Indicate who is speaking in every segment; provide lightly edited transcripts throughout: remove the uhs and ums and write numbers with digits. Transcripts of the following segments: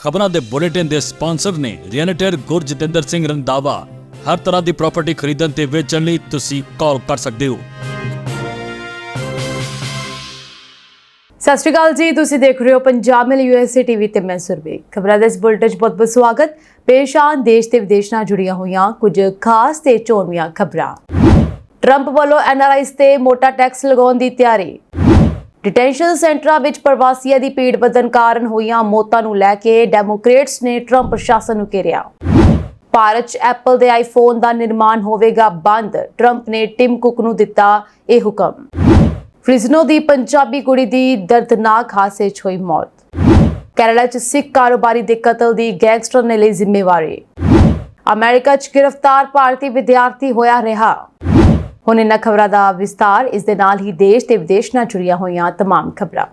Speaker 1: ਖਬਰਾਂ ਦੇ ਬੁਲੇਟਿਨ ਦੇ ਸਪਾਂਸਰ ਨੇ ਰੀਅਲਟਰ ਗੁਰਜਤਿੰਦਰ ਸਿੰਘ ਰੰਧਾਵਾ। ਹਰ ਤਰ੍ਹਾਂ ਦੀ ਪ੍ਰਾਪਰਟੀ ਖਰੀਦਣ ਤੇ ਵੇਚਣ ਲਈ ਤੁਸੀਂ ਕਾਲ ਕਰ ਸਕਦੇ ਹੋ।
Speaker 2: ਸਤਿ ਸ਼੍ਰੀ ਅਕਾਲ ਜੀ, ਤੁਸੀਂ ਦੇਖ ਰਹੇ ਹੋ ਪੰਜਾਬ ਮੇਲ USA TV ਤੇ ਮੈਂ ਸੁਰਬੀ। ਖਬਰਾਂ ਦੇ ਇਸ ਬੁਲੇਟਿਨ 'ਚ ਬਹੁਤ-ਬਹੁਤ ਸਵਾਗਤ। ਪੇਸ਼ ਆਨ ਦੇਸ਼ ਤੇ ਵਿਦੇਸ਼ ਨਾਲ ਜੁੜੀਆਂ ਹੋਈਆਂ ਕੁਝ ਖਾਸ ਤੇ ਚੋਣਵੀਆਂ ਖਬਰਾਂ। ਟਰੰਪ ਵੱਲੋਂ NRIs ਤੇ ਮੋਟਾ ਟੈਕਸ ਲਗਾਉਣ ਦੀ ਤਿਆਰੀ। डिटेंशन सेंटਰਾਂ ਵਿੱਚ ਪ੍ਰਵਾਸੀਆਂ ਦੀ ਭੀੜ ਵਧਣ ਕਾਰਨ ਹੋਈਆਂ ਮੌਤਾਂ ਨੂੰ ਲੈ ਕੇ ਡੈਮੋਕ੍ਰੇਟਸ ਨੇ ਟਰੰਪ ਪ੍ਰਸ਼ਾਸਨ ਨੂੰ ਘੇਰਿਆ। ਭਾਰਤ 'ਚ ਐਪਲ ਦੇ ਆਈਫੋਨ ਦਾ ਨਿਰਮਾਣ ਹੋਵੇਗਾ ਬੰਦ, ਟਰੰਪ ਨੇ ਟਿਮ ਕੁਕ ਨੂੰ ਦਿੱਤਾ ਇਹ ਹੁਕਮ। ਫ੍ਰਿਜ਼ਨੋ ਦੀ ਪੰਜਾਬੀ ਕੁੜੀ ਦੀ ਦਰਦਨਾਕ ਹਾਦਸੇ 'ਚ ਹੋਈ ਮੌਤ। ਕੈਨੇਡਾ 'ਚ ਸਿੱਖ ਕਾਰੋਬਾਰੀ ਦੇ ਕਤਲ ਦੀ ਗੈਂਗਸਟਰ ਨੇ ਲਈ ਜ਼ਿੰਮੇਵਾਰੀ। ਅਮਰੀਕਾ 'ਚ ਗ੍ਰਿਫਤਾਰ ਭਾਰਤੀ ਵਿਦਿਆਰਥੀ ਹੋਇਆ ਰਿਹਾ। ਹੁਣ ਇਹਨਾਂ ਖਬਰਾਂ ਦਾ ਵਿਸਤਾਰ। ਇਸ ਦੇ ਨਾਲ ਹੀ ਦੇਸ਼ ਤੇ ਵਿਦੇਸ਼ ਨਾਲ ਜੁੜੀਆਂ ਹੋਈਆਂ तमाम ਖਬਰਾਂ।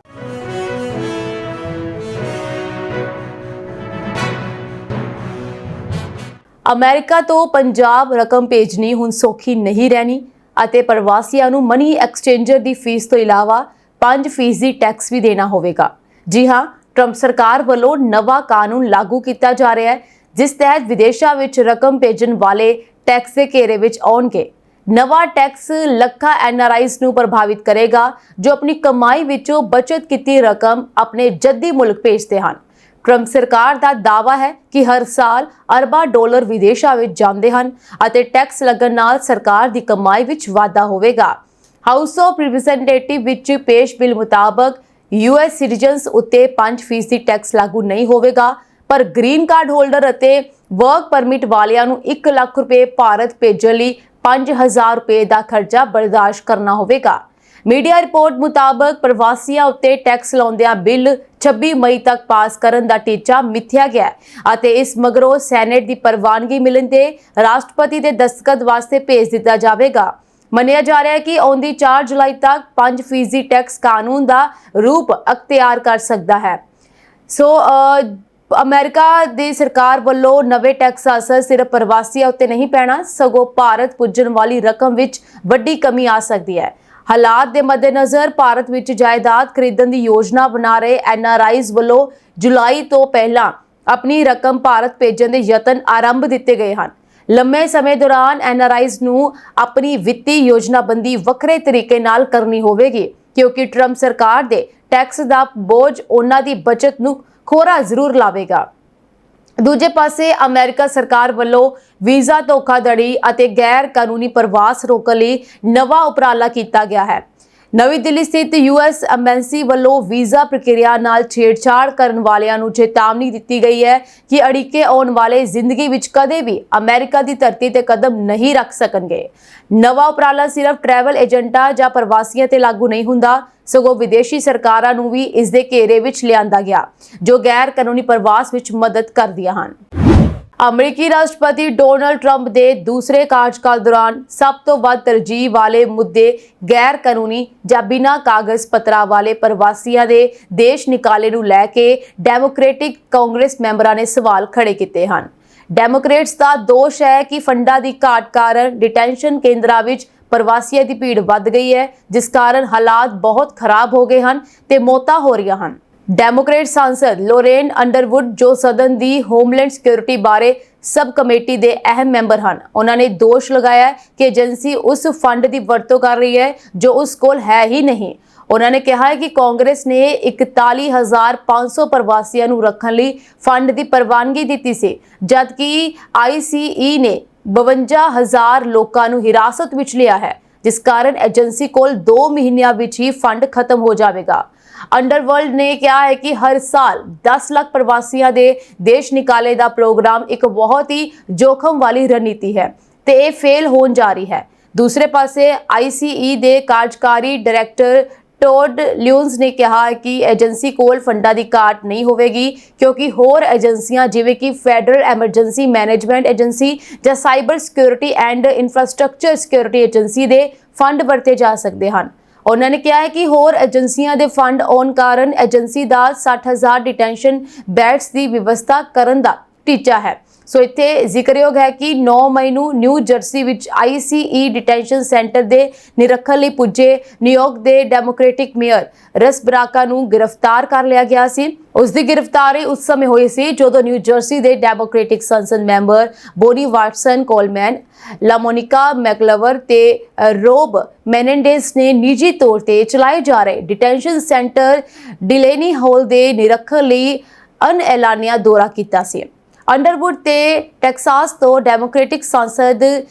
Speaker 2: ਅਮਰੀਕਾ ਤੋਂ ਪੰਜਾਬ ਰਕਮ ਭੇਜਣੀ ਹੁਣ ਸੌਖੀ ਨਹੀਂ ਰਹਿਣੀ ਅਤੇ ਪ੍ਰਵਾਸੀਆਂ ਨੂੰ ਮਨੀ ਐਕਸਚੇਂਜਰ ਦੀ ਫੀਸ ਤੋਂ ਇਲਾਵਾ 5% ਟੈਕਸ ਵੀ ਦੇਣਾ ਹੋਵੇਗਾ। ਜੀ ਹਾਂ, ਟਰੰਪ ਸਰਕਾਰ ਵੱਲੋਂ ਨਵਾਂ ਕਾਨੂੰਨ ਲਾਗੂ ਕੀਤਾ ਜਾ ਰਿਹਾ ਹੈ, ਜਿਸ ਤਹਿਤ ਵਿਦੇਸ਼ਾਂ ਵਿੱਚ ਰਕਮ ਭੇਜਣ ਵਾਲੇ ਟੈਕਸ ਦੇ ਘੇਰੇ ਵਿੱਚ ਆਉਣਗੇ। ਨਵਾਂ ਟੈਕਸ ਲੱਖਾਂ NRIs ਨੂੰ ਪ੍ਰਭਾਵਿਤ ਕਰੇਗਾ ਜੋ ਆਪਣੀ ਕਮਾਈ ਵਿੱਚੋਂ ਬਚਤ ਕੀਤੀ ਰਕਮ ਆਪਣੇ ਜੱਦੀ ਮੁਲਕ ਭੇਜਦੇ ਹਨ। ਟਰੰਪ ਸਰਕਾਰ ਦਾ ਦਾਅਵਾ ਹੈ ਕਿ ਹਰ ਸਾਲ ਅਰਬਾਂ ਡਾਲਰ ਵਿਦੇਸ਼ਾਂ ਵਿੱਚ ਜਾਂਦੇ ਹਨ ਅਤੇ ਟੈਕਸ ਲੱਗਣ ਨਾਲ ਸਰਕਾਰ ਦੀ ਕਮਾਈ ਵਿੱਚ ਵਾਧਾ ਹੋਵੇਗਾ। ਹਾਊਸ ਆਫ ਰਿਪਰੈਜ਼ੈਂਟੇਟਿਵ ਵਿੱਚ ਪੇਸ਼ ਬਿੱਲ ਮੁਤਾਬਕ US ਸਿਟੀਜ਼ਨਸ ਉੱਤੇ 5% ਟੈਕਸ ਲਾਗੂ ਨਹੀਂ ਹੋਵੇਗਾ, ਪਰ ਗ੍ਰੀਨ ਕਾਰਡ ਹੋਲਡਰ ਅਤੇ ਵਰਕ ਪਰਮਿਟ ਵਾਲਿਆਂ ਨੂੰ 1 ਲੱਖ ਰੁਪਏ ਭਾਰਤ ਭੇਜਣ ਲਈ 5000 ਰੁਪਏ ਦਾ ਖਰਚਾ ਬਰਦਾਸ਼ਤ ਕਰਨਾ ਹੋਵੇਗਾ। ਮੀਡੀਆ ਰਿਪੋਰਟ ਮੁਤਾਬਕ ਪ੍ਰਵਾਸੀਆਂ ਉੱਤੇ ਟੈਕਸ ਲਾਉਂਦਿਆਂ ਬਿੱਲ 26 ਮਈ ਤੱਕ ਪਾਸ ਕਰਨ ਦਾ ਟੀਚਾ ਮਿੱਥਿਆ ਗਿਆ ਅਤੇ ਇਸ ਮਗਰੋਂ ਸੈਨੇਟ ਦੀ ਪ੍ਰਵਾਨਗੀ ਮਿਲਣ ਤੇ ਰਾਸ਼ਟਰਪਤੀ ਦੇ ਦਸਤਖਤ ਵਾਸਤੇ ਭੇਜ ਦਿੱਤਾ ਜਾਵੇਗਾ। ਮੰਨਿਆ ਜਾ ਰਿਹਾ ਹੈ ਕਿ ਆਉਂਦੀ 4 ਜੁਲਾਈ ਤੱਕ 5% ਟੈਕਸ ਕਾਨੂੰਨ ਦਾ ਰੂਪ ਅਖਤਿਆਰ ਕਰ ਸਕਦਾ ਹੈ। ਅਮਰੀਕਾ ਦੀ ਸਰਕਾਰ ਵੱਲੋਂ ਨਵੇਂ ਟੈਕਸ ਦਾ ਅਸਰ ਸਿਰਫ ਪ੍ਰਵਾਸੀਆਂ ਉੱਤੇ ਨਹੀਂ ਪੈਣਾ, ਸਗੋਂ ਭਾਰਤ ਪੁੱਜਣ ਵਾਲੀ ਰਕਮ ਵਿੱਚ ਵੱਡੀ ਕਮੀ ਆ ਸਕਦੀ ਹੈ। ਹਾਲਾਤ ਦੇ ਮੱਦੇਨਜ਼ਰ ਭਾਰਤ ਵਿੱਚ ਜਾਇਦਾਦ ਖਰੀਦਣ ਦੀ ਯੋਜਨਾ ਬਣਾ ਰਹੇ NRIs ਵੱਲੋਂ ਜੁਲਾਈ ਤੋਂ ਪਹਿਲਾਂ ਆਪਣੀ ਰਕਮ ਭਾਰਤ ਭੇਜਣ ਦੇ ਯਤਨ ਆਰੰਭ ਦਿੱਤੇ ਗਏ ਹਨ। ਲੰਮੇ ਸਮੇਂ ਦੌਰਾਨ NRIs ਨੂੰ ਆਪਣੀ ਵਿੱਤੀ ਯੋਜਨਾਬੰਦੀ ਵੱਖਰੇ ਤਰੀਕੇ ਨਾਲ ਕਰਨੀ ਹੋਵੇਗੀ, ਕਿਉਂਕਿ ਟਰੰਪ ਸਰਕਾਰ ਦੇ ਟੈਕਸ ਦਾ ਬੋਝ ਉਹਨਾਂ ਦੀ ਬਚਤ ਨੂੰ ਖੋਰਾ ਜ਼ਰੂਰ ਲਾਵੇਗਾ। ਦੂਜੇ ਪਾਸੇ ਅਮਰੀਕਾ ਸਰਕਾਰ ਵੱਲੋਂ ਵੀਜ਼ਾ ਧੋਖਾਧੜੀ ਅਤੇ ਗੈਰ ਕਾਨੂੰਨੀ ਪ੍ਰਵਾਸ ਰੋਕਣ ਲਈ ਨਵਾਂ ਉਪਰਾਲਾ ਕੀਤਾ ਗਿਆ ਹੈ। ਨਵੀਂ ਦਿੱਲੀ ਸਥਿਤ US ਐਮਬੈਸੀ ਵੱਲੋਂ ਵੀਜ਼ਾ ਪ੍ਰਕਿਰਿਆ ਨਾਲ ਛੇੜਛਾੜ ਕਰਨ ਵਾਲਿਆਂ ਨੂੰ ਚੇਤਾਵਨੀ ਦਿੱਤੀ ਗਈ ਹੈ ਕਿ ਅੜਿੱਕੇ ਆਉਣ ਵਾਲੇ ਜ਼ਿੰਦਗੀ ਵਿੱਚ ਕਦੇ ਵੀ ਅਮਰੀਕਾ ਦੀ ਧਰਤੀ ਤੇ ਕਦਮ ਨਹੀਂ ਰੱਖ ਸਕਣਗੇ। ਨਵਾਂ ਉਪਰਾਲਾ ਸਿਰਫ ਟਰੈਵਲ ਏਜੰਟਾਂ ਜਾਂ ਪ੍ਰਵਾਸੀਆਂ ਤੇ ਲਾਗੂ ਨਹੀਂ ਹੁੰਦਾ, ਸਗੋਂ ਵਿਦੇਸ਼ੀ ਸਰਕਾਰਾਂ ਨੂੰ ਵੀ ਇਸ ਦੇ ਘੇਰੇ ਵਿੱਚ ਲਿਆਂਦਾ ਗਿਆ ਜੋ ਗੈਰ ਕਾਨੂੰਨੀ ਪ੍ਰਵਾਸ ਵਿੱਚ ਮਦਦ ਕਰਦੀਆਂ ਹਨ। ਅਮਰੀਕੀ ਰਾਸ਼ਟਰਪਤੀ ਡੋਨਾਲਡ ਟਰੰਪ ਦੇ ਦੂਸਰੇ ਕਾਰਜਕਾਲ ਦੌਰਾਨ ਸਭ ਤੋਂ ਵੱਧ ਤਰਜੀਹ ਵਾਲੇ ਮੁੱਦੇ ਗੈਰ ਕਾਨੂੰਨੀ ਜਾਂ ਬਿਨਾਂ ਕਾਗਜ਼ ਪੱਤਰਾਂ ਵਾਲੇ ਪ੍ਰਵਾਸੀਆਂ ਦੇ ਦੇਸ਼ ਨਿਕਾਲੇ ਨੂੰ ਲੈ ਕੇ ਡੈਮੋਕ੍ਰੈਟਿਕ ਕਾਂਗਰਸ ਮੈਂਬਰਾਂ ਨੇ ਸਵਾਲ ਖੜੇ ਕੀਤੇ ਹਨ। ਡੈਮੋਕ੍ਰੇਟਸ ਦਾ ਦੋਸ਼ ਹੈ ਕਿ ਫੰਡਾਂ ਦੀ ਘਾਟ ਕਾਰਨ ਡਿਟੈਂਸ਼ਨ ਕੇਂਦਰਾਂ ਵਿੱਚ ਪ੍ਰਵਾਸੀਆਂ ਦੀ ਭੀੜ ਵੱਧ ਗਈ ਹੈ, ਜਿਸ ਕਾਰਨ ਹਾਲਾਤ ਬਹੁਤ ਖਰਾਬ ਹੋ ਗਏ ਹਨ ਤੇ ਮੌਤਾਂ ਹੋ ਰਹੀਆਂ ਹਨ। ਡੈਮੋਕ੍ਰੇਟ ਸਾਂਸਦ ਲੋਰੇਨ ਅੰਡਰਵੁੱਡ, ਜੋ ਸਦਨ ਦੀ ਹੋਮਲੈਂਡ ਸਿਕਿਉਰਿਟੀ ਬਾਰੇ ਸਬ ਕਮੇਟੀ ਦੇ ਅਹਿਮ ਮੈਂਬਰ ਹਨ, ਉਹਨਾਂ ਨੇ ਦੋਸ਼ ਲਗਾਇਆ ਕਿ ਏਜੰਸੀ ਉਸ ਫੰਡ ਦੀ ਵਰਤੋਂ ਕਰ ਰਹੀ ਹੈ ਜੋ ਉਸ ਕੋਲ ਹੈ ਹੀ ਨਹੀਂ। ਉਹਨਾਂ ਨੇ ਕਿਹਾ ਹੈ ਕਿ ਕਾਂਗਰਸ ਨੇ 41500 ਪ੍ਰਵਾਸੀਆਂ ਨੂੰ ਰੱਖਣ ਲਈ ਫੰਡ ਦੀ ਪ੍ਰਵਾਨਗੀ ਦਿੱਤੀ ਸੀ, ਜਦਕਿ ICE ਨੇ 52000 ਲੋਕਾਂ ਨੂੰ ਹਿਰਾਸਤ ਵਿੱਚ ਲਿਆ ਹੈ, ਜਿਸ ਕਾਰਨ ਏਜੰਸੀ ਕੋਲ 2 ਮਹੀਨਿਆਂ ਵਿੱਚ ਹੀ ਫੰਡ ਖਤਮ ਹੋ ਜਾਵੇਗਾ। ਅੰਡਰਵਰਲਡ ਨੇ ਕਿਹਾ ਹੈ ਕਿ ਹਰ ਸਾਲ 10 ਲੱਖ ਪ੍ਰਵਾਸੀਆਂ ਦੇ ਦੇਸ਼ ਨਿਕਾਲੇ ਦਾ ਪ੍ਰੋਗਰਾਮ ਇੱਕ ਬਹੁਤ ਹੀ ਜੋਖਮ ਵਾਲੀ ਰਣਨੀਤੀ ਹੈ ਤੇ ਇਹ ਫੇਲ ਹੋਣ ਜਾ ਰਹੀ ਹੈ। ਦੂਸਰੇ ਪਾਸੇ ICE ਦੇ ਕਾਰਜਕਾਰੀ ਡਾਇਰੈਕਟਰ ਟੋਡ ਲਿਊਨਸ ਨੇ ਕਿਹਾ ਕਿ ਏਜੰਸੀ ਕੋਲ ਫੰਡਾਂ ਦੀ ਘਾਟ ਨਹੀਂ ਹੋਵੇਗੀ, ਕਿਉਂਕਿ ਹੋਰ ਏਜੰਸੀਆਂ ਜਿਵੇਂ ਕਿ ਫੈਡਰਲ ਐਮਰਜੈਂਸੀ ਮੈਨੇਜਮੈਂਟ ਏਜੰਸੀ ਜਾਂ cyber security and infrastructure security agency ਦੇ ਫੰਡ ਵਰਤੇ ਜਾ ਸਕਦੇ ਹਨ। ਉਹਨਾਂ ਨੇ ਕਿਹਾ ਹੈ ਕਿ ਹੋਰ ਏਜੰਸੀਆਂ ਦੇ ਫੰਡ ਆਉਣ ਕਾਰਨ ਏਜੰਸੀ ਦਾ 60000 ਡਿਟੈਂਸ਼ਨ ਬੈਡਸ ਦੀ ਵਿਵਸਥਾ ਕਰਨ ਦਾ ਟੀਚਾ ਹੈ। ਸੋ ਇੱਥੇ ਜ਼ਿਕਰਯੋਗ ਹੈ ਕਿ 9 ਮਈ ਨੂੰ ਨਿਊ ਜਰਸੀ ਵਿੱਚ ICE ਡਿਟੈਂਸ਼ਨ ਸੈਂਟਰ ਦੇ ਨਿਰੀਖਣ ਲਈ ਪੁੱਜੇ ਨਿਊਯਾਰਕ ਦੇ ਡੈਮੋਕ੍ਰੈਟਿਕ ਮੇਅਰ ਰਸ ਬਰਾਕਾ ਨੂੰ ਗ੍ਰਿਫਤਾਰ ਕਰ ਲਿਆ ਗਿਆ ਸੀ। ਉਸ ਦੀ ਗ੍ਰਿਫਤਾਰੀ ਉਸ ਸਮੇਂ ਹੋਈ ਸੀ ਜਦੋਂ ਨਿਊ ਜਰਸੀ ਦੇ ਡੈਮੋਕ੍ਰੈਟਿਕ ਸੰਸਦ ਮੈਂਬਰ ਬੋਨੀ ਵਾਟਸਨ ਕੋਲਮੈਨ, ਲਾਮੋਨਿਕਾ ਮੈਕਲਵਰ ਤੇ ਰੋਬ ਮੈਨੇਂਡੇਸ ਨੇ ਨਿੱਜੀ ਤੌਰ ਤੇ ਚਲਾਏ ਜਾ ਰਹੇ ਡਿਟੈਂਸ਼ਨ ਸੈਂਟਰ ਡਿਲੇਨੀ ਹਾਲ ਦੇ ਨਿਰੀਖਣ ਲਈ ਅਣਐਲਾਨੀਆ ਦੌਰਾ ਕੀਤਾ ਸੀ। ਅੰਡਰਵੁੱਡ ਤੇ ਟੈਕਸਾਸ ਤੋਂ ਡੈਮੋਕ੍ਰੈਟਿਕ ਸੰਸਦ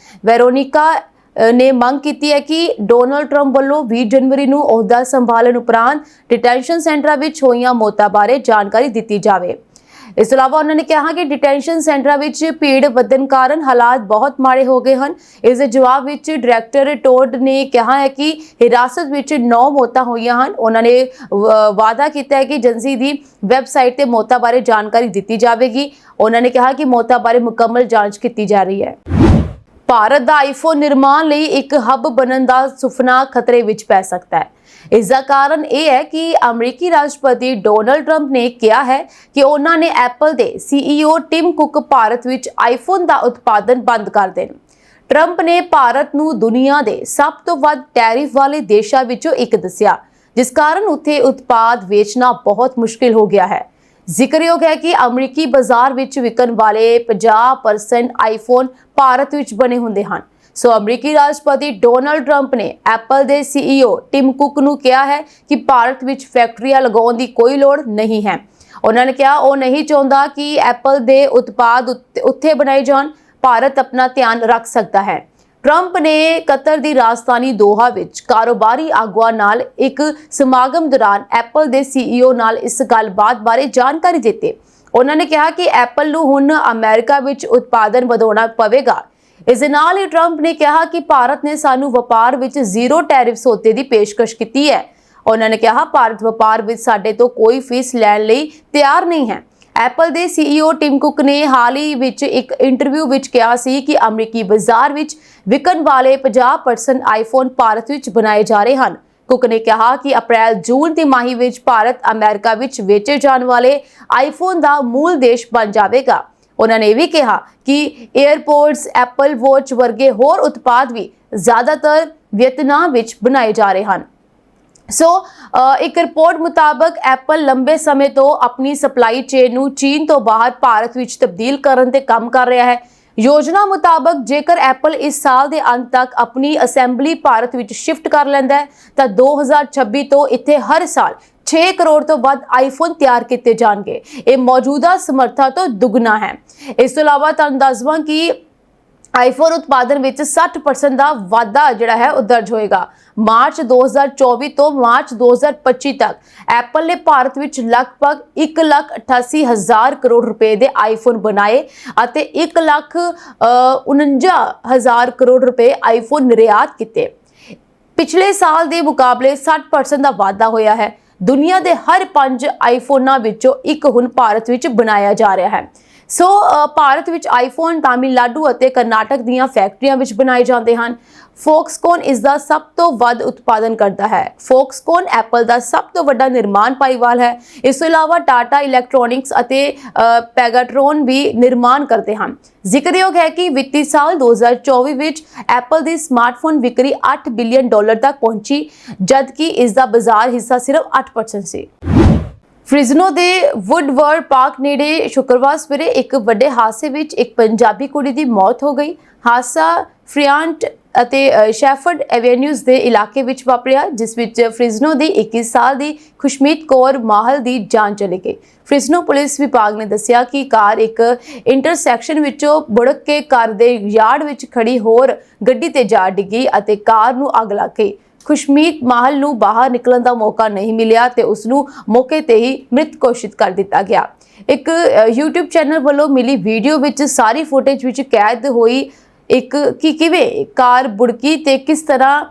Speaker 2: ਵੈਰੋਨਿਕਾ ਨੇ ਮੰਗ ਕੀਤੀ ਹੈ ਕਿ ਡੋਨਾਲਡ ਟਰੰਪ ਵੱਲੋਂ 20 ਜਨਵਰੀ ਨੂੰ ਅਹੁਦਾ ਸੰਭਾਲਣ ਉਪਰੰਤ ਡਿਟੈਂਸ਼ਨ ਸੈਂਟਰਾਂ ਵਿੱਚ ਹੋਈਆਂ ਮੌਤਾਂ ਬਾਰੇ ਜਾਣਕਾਰੀ ਦਿੱਤੀ ਜਾਵੇ। ਇਸ ਤੋਂ ਇਲਾਵਾ ਉਹਨਾਂ ਨੇ ਕਿਹਾ ਕਿ ਡਿਟੈਂਸ਼ਨ ਸੈਂਟਰਾਂ ਵਿੱਚ ਭੀੜ ਵਧਣ ਕਾਰਨ ਹਾਲਾਤ ਬਹੁਤ ਮਾੜੇ ਹੋ ਗਏ ਹਨ। ਇਸ ਦੇ ਜਵਾਬ ਵਿੱਚ ਡਾਇਰੈਕਟਰ ਟੋਡ ਨੇ ਕਿਹਾ ਹੈ ਕਿ ਹਿਰਾਸਤ ਵਿੱਚ 9 ਮੌਤਾਂ ਹੋਈਆਂ ਹਨ। ਉਹਨਾਂ ਨੇ ਵਾਅਦਾ ਕੀਤਾ ਹੈ ਕਿ ਏਜੰਸੀ ਦੀ ਵੈਬਸਾਈਟ ਤੇ ਮੌਤਾਂ ਬਾਰੇ ਜਾਣਕਾਰੀ ਦਿੱਤੀ ਜਾਵੇਗੀ। ਉਹਨਾਂ ਨੇ ਕਿਹਾ ਕਿ ਮੌਤਾਂ ਬਾਰੇ ਮੁਕੰਮਲ ਜਾਂਚ ਕੀਤੀ ਜਾ ਰਹੀ ਹੈ। ਭਾਰਤ ਦਾ ਆਈਫੋਨ ਨਿਰਮਾਣ ਲਈ ਇੱਕ ਹੱਬ ਬਣਨ ਦਾ ਸੁਪਨਾ ਖਤਰੇ ਵਿੱਚ ਪੈ ਸਕਦਾ ਹੈ। ਇਸ ਦਾ ਕਾਰਨ ਇਹ ਹੈ ਕਿ ਅਮਰੀਕੀ ਰਾਸ਼ਟਰਪਤੀ ਡੋਨਾਲਡ ਟਰੰਪ ਨੇ ਕਿਹਾ ਹੈ ਕਿ ਉਹਨਾਂ ਨੇ ਐਪਲ ਦੇ CEO ਟਿਮ ਕੁਕ ਭਾਰਤ ਵਿੱਚ ਆਈਫੋਨ ਦਾ ਉਤਪਾਦਨ ਬੰਦ ਕਰ ਦੇਣ। ਟਰੰਪ ਨੇ ਭਾਰਤ ਨੂੰ ਦੁਨੀਆ ਦੇ ਸਭ ਤੋਂ ਵੱਧ ਟੈਰਿਫ ਵਾਲੇ ਦੇਸ਼ਾਂ ਵਿੱਚੋਂ ਇੱਕ ਦੱਸਿਆ, ਜਿਸ ਕਾਰਨ ਉੱਥੇ ਉਤਪਾਦ ਵੇਚਣਾ ਬਹੁਤ ਮੁਸ਼ਕਿਲ ਹੋ ਗਿਆ ਹੈ। ਜ਼ਿਕਰਯੋਗ ਹੈ ਕਿ ਅਮਰੀਕੀ ਬਾਜ਼ਾਰ ਵਿੱਚ ਵਿਕਣ ਵਾਲੇ 50% ਆਈਫੋਨ ਭਾਰਤ ਵਿੱਚ ਬਣੇ ਹੁੰਦੇ ਹਨ। ਸੋ ਅਮਰੀਕੀ ਰਾਸ਼ਟਰਪਤੀ ਡੋਨਾਲਡ ਟਰੰਪ ਨੇ ਐਪਲ ਦੇ CEO ਟਿਮ ਕੁਕ ਨੂੰ ਕਿਹਾ ਹੈ ਕਿ ਭਾਰਤ ਵਿੱਚ ਫੈਕਟਰੀਆਂ ਲਗਾਉਣ ਦੀ ਕੋਈ ਲੋੜ ਨਹੀਂ ਹੈ। ਉਹਨਾਂ ਨੇ ਕਿਹਾ ਉਹ ਨਹੀਂ ਚਾਹੁੰਦਾ ਕਿ ਐਪਲ ਦੇ ਉਤਪਾਦ ਉੱਥੇ ਬਣਾਏ ਜਾਣ। ਭਾਰਤ ਆਪਣਾ ਧਿਆਨ ਰੱਖ ਸਕਦਾ ਹੈ। ਟਰੰਪ ਨੇ ਕਤਰ ਦੀ ਰਾਜਧਾਨੀ ਦੋਹਾ ਵਿੱਚ ਕਾਰੋਬਾਰੀ ਆਗੂਆਂ ਨਾਲ ਇੱਕ ਸਮਾਗਮ ਦੌਰਾਨ ਐਪਲ ਦੇ CEO ਨਾਲ ਇਸ ਗੱਲਬਾਤ ਬਾਰੇ ਜਾਣਕਾਰੀ ਦਿੱਤੀ। ਉਹਨਾਂ ਨੇ ਕਿਹਾ ਕਿ ਐਪਲ ਨੂੰ ਹੁਣ ਅਮਰੀਕਾ ਵਿੱਚ ਉਤਪਾਦਨ ਵਧਾਉਣਾ ਪਵੇਗਾ। ਇਸ ਦੇ ਨਾਲ ਹੀ ਟਰੰਪ ਨੇ ਕਿਹਾ ਕਿ ਭਾਰਤ ਨੇ ਸਾਨੂੰ ਵਪਾਰ ਵਿੱਚ ਜ਼ੀਰੋ ਟੈਰਿਫ ਸੌਦੇ ਦੀ ਪੇਸ਼ਕਸ਼ ਕੀਤੀ ਹੈ। ਉਹਨਾਂ ਨੇ ਕਿਹਾ ਭਾਰਤ ਵਪਾਰ ਵਿੱਚ ਸਾਡੇ ਤੋਂ ਕੋਈ ਫੀਸ ਲੈਣ ਲਈ ਤਿਆਰ ਨਹੀਂ ਹੈ। ਐਪਲ ਦੇ CEO ਟਿਮ ਕੁਕ ਨੇ ਹਾਲ ਹੀ ਵਿੱਚ ਇੱਕ ਇੰਟਰਵਿਊ ਵਿੱਚ ਕਿਹਾ ਸੀ ਕਿ ਅਮਰੀਕੀ ਬਾਜ਼ਾਰ ਵਿੱਚ ਵਿਕਣ ਵਾਲੇ 50% ਆਈਫੋਨ ਭਾਰਤ ਵਿੱਚ ਬਣਾਏ ਜਾ ਰਹੇ ਹਨ। ਕੁਕ ਨੇ ਕਿਹਾ ਕਿ ਅਪ੍ਰੈਲ-ਜੂਨ ਤਿਮਾਹੀ ਵਿੱਚ ਭਾਰਤ ਅਮਰੀਕਾ ਵਿੱਚ ਵੇਚੇ ਜਾਣ ਵਾਲੇ ਆਈਫੋਨ ਦਾ ਮੂਲ ਦੇਸ਼ ਬਣ ਜਾਵੇਗਾ। ਉਹਨਾਂ ਨੇ ਵੀ ਕਿਹਾ ਕਿ 에ਅਰਪੋਰਟਸ, ਐਪਲ ਵਾਚ ਵਰਗੇ ਹੋਰ ਉਤਪਾਦ ਵੀ ਜ਼ਿਆਦਾਤਰ ਵੀਅਤਨਾਮ ਵਿੱਚ ਬਣਾਏ ਜਾ ਰਹੇ ਹਨ। ਸੋ ਇੱਕ ਰਿਪੋਰਟ ਮੁਤਾਬਕ ਐਪਲ ਲੰਬੇ ਸਮੇਂ ਤੋਂ ਆਪਣੀ ਸਪਲਾਈ ਚੇਨ ਨੂੰ ਚੀਨ ਤੋਂ ਬਾਹਰ ਭਾਰਤ ਵਿੱਚ ਤਬਦੀਲ ਕਰਨ ਤੇ ਕੰਮ ਕਰ ਰਿਹਾ ਹੈ। ਯੋਜਨਾ ਮੁਤਾਬਕ ਜੇਕਰ ਐਪਲ ਇਸ ਸਾਲ ਦੇ ਅੰਤ ਤੱਕ ਆਪਣੀ ਅਸੈਂਬਲੀ ਭਾਰਤ ਵਿੱਚ ਸ਼ਿਫਟ ਕਰ ਲੈਂਦਾ ਹੈ ਤਾਂ 2026 ਤੋਂ ਇੱਥੇ ਹਰ ਸਾਲ 6 ਕਰੋੜ ਤੋਂ ਵੱਧ ਆਈਫੋਨ ਤਿਆਰ ਕੀਤੇ ਜਾਣਗੇ। ਇਹ ਮੌਜੂਦਾ ਸਮਰੱਥਾ ਤੋਂ ਦੁੱਗਣਾ ਹੈ। ਇਸ ਤੋਂ ਇਲਾਵਾ ਤੁਹਾਨੂੰ ਦੱਸ ਦਵਾਂ ਕਿ ਆਈਫੋਨ ਉਤਪਾਦਨ ਵਿੱਚ 60% ਦਾ ਵਾਧਾ ਜਿਹੜਾ ਹੈ ਉਹ ਦਰਜ ਹੋਏਗਾ। ਮਾਰਚ 2024 ਤੋਂ ਮਾਰਚ 2025 ਤੱਕ ਐਪਲ ਨੇ ਭਾਰਤ ਵਿੱਚ ਲਗਭਗ 1,88,000 ਕਰੋੜ ਰੁਪਏ ਦੇ ਆਈਫੋਨ ਬਣਾਏ ਅਤੇ 1,49,000 ਕਰੋੜ ਰੁਪਏ ਆਈਫੋਨ ਨਿਰਯਾਤ ਕੀਤੇ। ਪਿਛਲੇ ਸਾਲ ਦੇ ਮੁਕਾਬਲੇ 60% ਦਾ ਵਾਧਾ ਹੋਇਆ ਹੈ। ਦੁਨੀਆ ਦੇ ਹਰ 5 ਆਈਫੋਨਾਂ ਵਿੱਚੋਂ ਇੱਕ ਹੁਣ ਭਾਰਤ ਵਿੱਚ ਬਣਾਇਆ ਜਾ ਰਿਹਾ ਹੈ। ਸੋ ਭਾਰਤ ਵਿੱਚ ਆਈਫੋਨ ਤਾਮਿਲਨਾਡੂ ਅਤੇ ਕਰਨਾਟਕ ਦੀਆਂ ਫੈਕਟਰੀਆਂ ਵਿੱਚ ਬਣਾਏ ਜਾਂਦੇ ਹਨ। ਫੋਕਸਕੋਨ ਇਸ ਦਾ ਸਭ ਤੋਂ ਵੱਧ ਉਤਪਾਦਨ ਕਰਦਾ ਹੈ। ਫੋਕਸਕੋਨ ਐਪਲ ਦਾ ਸਭ ਤੋਂ ਵੱਡਾ ਨਿਰਮਾਣ ਭਾਈਵਾਲ ਹੈ। ਇਸ ਤੋਂ ਇਲਾਵਾ ਟਾਟਾ ਇਲੈਕਟ੍ਰੋਨਿਕਸ ਅਤੇ ਪੈਗਾਟਰੋਨ ਵੀ ਨਿਰਮਾਣ ਕਰਦੇ ਹਨ। ਜ਼ਿਕਰਯੋਗ ਹੈ ਕਿ ਵਿੱਤੀ ਸਾਲ 2024 ਵਿੱਚ ਐਪਲ ਦੀ ਸਮਾਰਟਫੋਨ ਵਿਕਰੀ $8 ਬਿਲੀਅਨ ਤੱਕ ਪਹੁੰਚੀ, ਜਦਕਿ ਇਸ ਦਾ ਬਾਜ਼ਾਰ ਹਿੱਸਾ ਸਿਰਫ 8% ਸੀ। ਫ੍ਰਿਜ਼ਨੋ ਦੇ ਵੁੱਡਵਰਡ ਪਾਰਕ ਨੇੜੇ ਸ਼ੁੱਕਰਵਾਰ ਸਵੇਰੇ ਇੱਕ ਵੱਡੇ ਹਾਦਸੇ ਵਿੱਚ ਇੱਕ ਪੰਜਾਬੀ ਕੁੜੀ ਦੀ ਮੌਤ ਹੋ ਗਈ। ਹਾਦਸਾ ਫ੍ਰੀਆਂਟ ਅਤੇ ਸ਼ੈਫਰਡ ਐਵੇਨਿਊਜ਼ ਦੇ ਇਲਾਕੇ ਵਿੱਚ ਵਾਪਰਿਆ, ਜਿਸ ਵਿੱਚ ਫ੍ਰਿਜ਼ਨੋ ਦੀ 21 ਸਾਲ ਦੀ ਖੁਸ਼ਮੀਤ ਕੌਰ ਮਾਹਲ ਦੀ ਜਾਨ ਚਲੀ ਗਈ। ਫ੍ਰਿਜ਼ਨੋ ਪੁਲਿਸ ਵਿਭਾਗ ਨੇ ਦੱਸਿਆ ਕਿ ਕਾਰ ਇੱਕ ਇੰਟਰਸੈਕਸ਼ਨ ਵਿੱਚੋਂ ਬੁੜਕ ਕੇ ਕਾਰ ਦੇ ਯਾਰਡ ਵਿੱਚ ਖੜੀ ਹੋਰ ਗੱਡੀ ਤੇ ਜਾ ਡਿੱਗੀ ਅਤੇ ਕਾਰ ਨੂੰ ਅੱਗ ਲੱਗ ਗਈ। ਖੁਸ਼ਮੀਤ ਮਾਹਲ ਨੂੰ ਬਾਹਰ ਨਿਕਲਣ ਦਾ ਮੌਕਾ ਨਹੀਂ ਮਿਲਿਆ ਤੇ ਉਸ ਨੂੰ ਮੌਕੇ ਤੇ ਹੀ ਮ੍ਰਿਤ ਘੋਸ਼ਿਤ ਕਰ ਦਿੱਤਾ ਗਿਆ। ਇੱਕ YouTube ਚੈਨਲ ਵੱਲੋਂ ਮਿਲੀ ਵੀਡੀਓ ਵਿੱਚ ਸਾਰੀ ਫੁਟੇਜ ਵਿੱਚ ਕੈਦ ਹੋਈ ਕਿਵੇਂ ਕਾਰ ਬੁੜਕੀ ਤੇ ਕਿਸ ਤਰ੍ਹਾਂ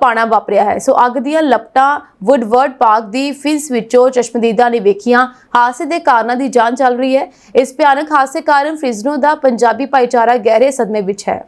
Speaker 2: ਪਾਣਾ ਵਾਪਰਿਆ ਹੈ। ਸੋ ਅੱਗ ਦੀਆਂ ਲਪਟਾਂ ਵੁੱਡਵਰਡ ਪਾਰਕ ਦੀ ਫਿੰਸ ਵਿੱਚੋਂ ਚਸ਼ਮਦੀਦਾਂ ਨੇ ਵੇਖੀਆਂ। ਹਾਦਸੇ ਦੇ ਕਾਰਨਾਂ ਦੀ ਜਾਂਚ ਚੱਲ ਰਹੀ ਹੈ। ਇਸ ਭਿਆਨਕ ਹਾਦਸੇ ਕਾਰਨ ਫ੍ਰਿਜ਼ਨੋ ਦਾ ਪੰਜਾਬੀ ਭਾਈਚਾਰਾ ਗਹਿਰੇ ਸਦਮੇ ਵਿੱਚ ਹੈ।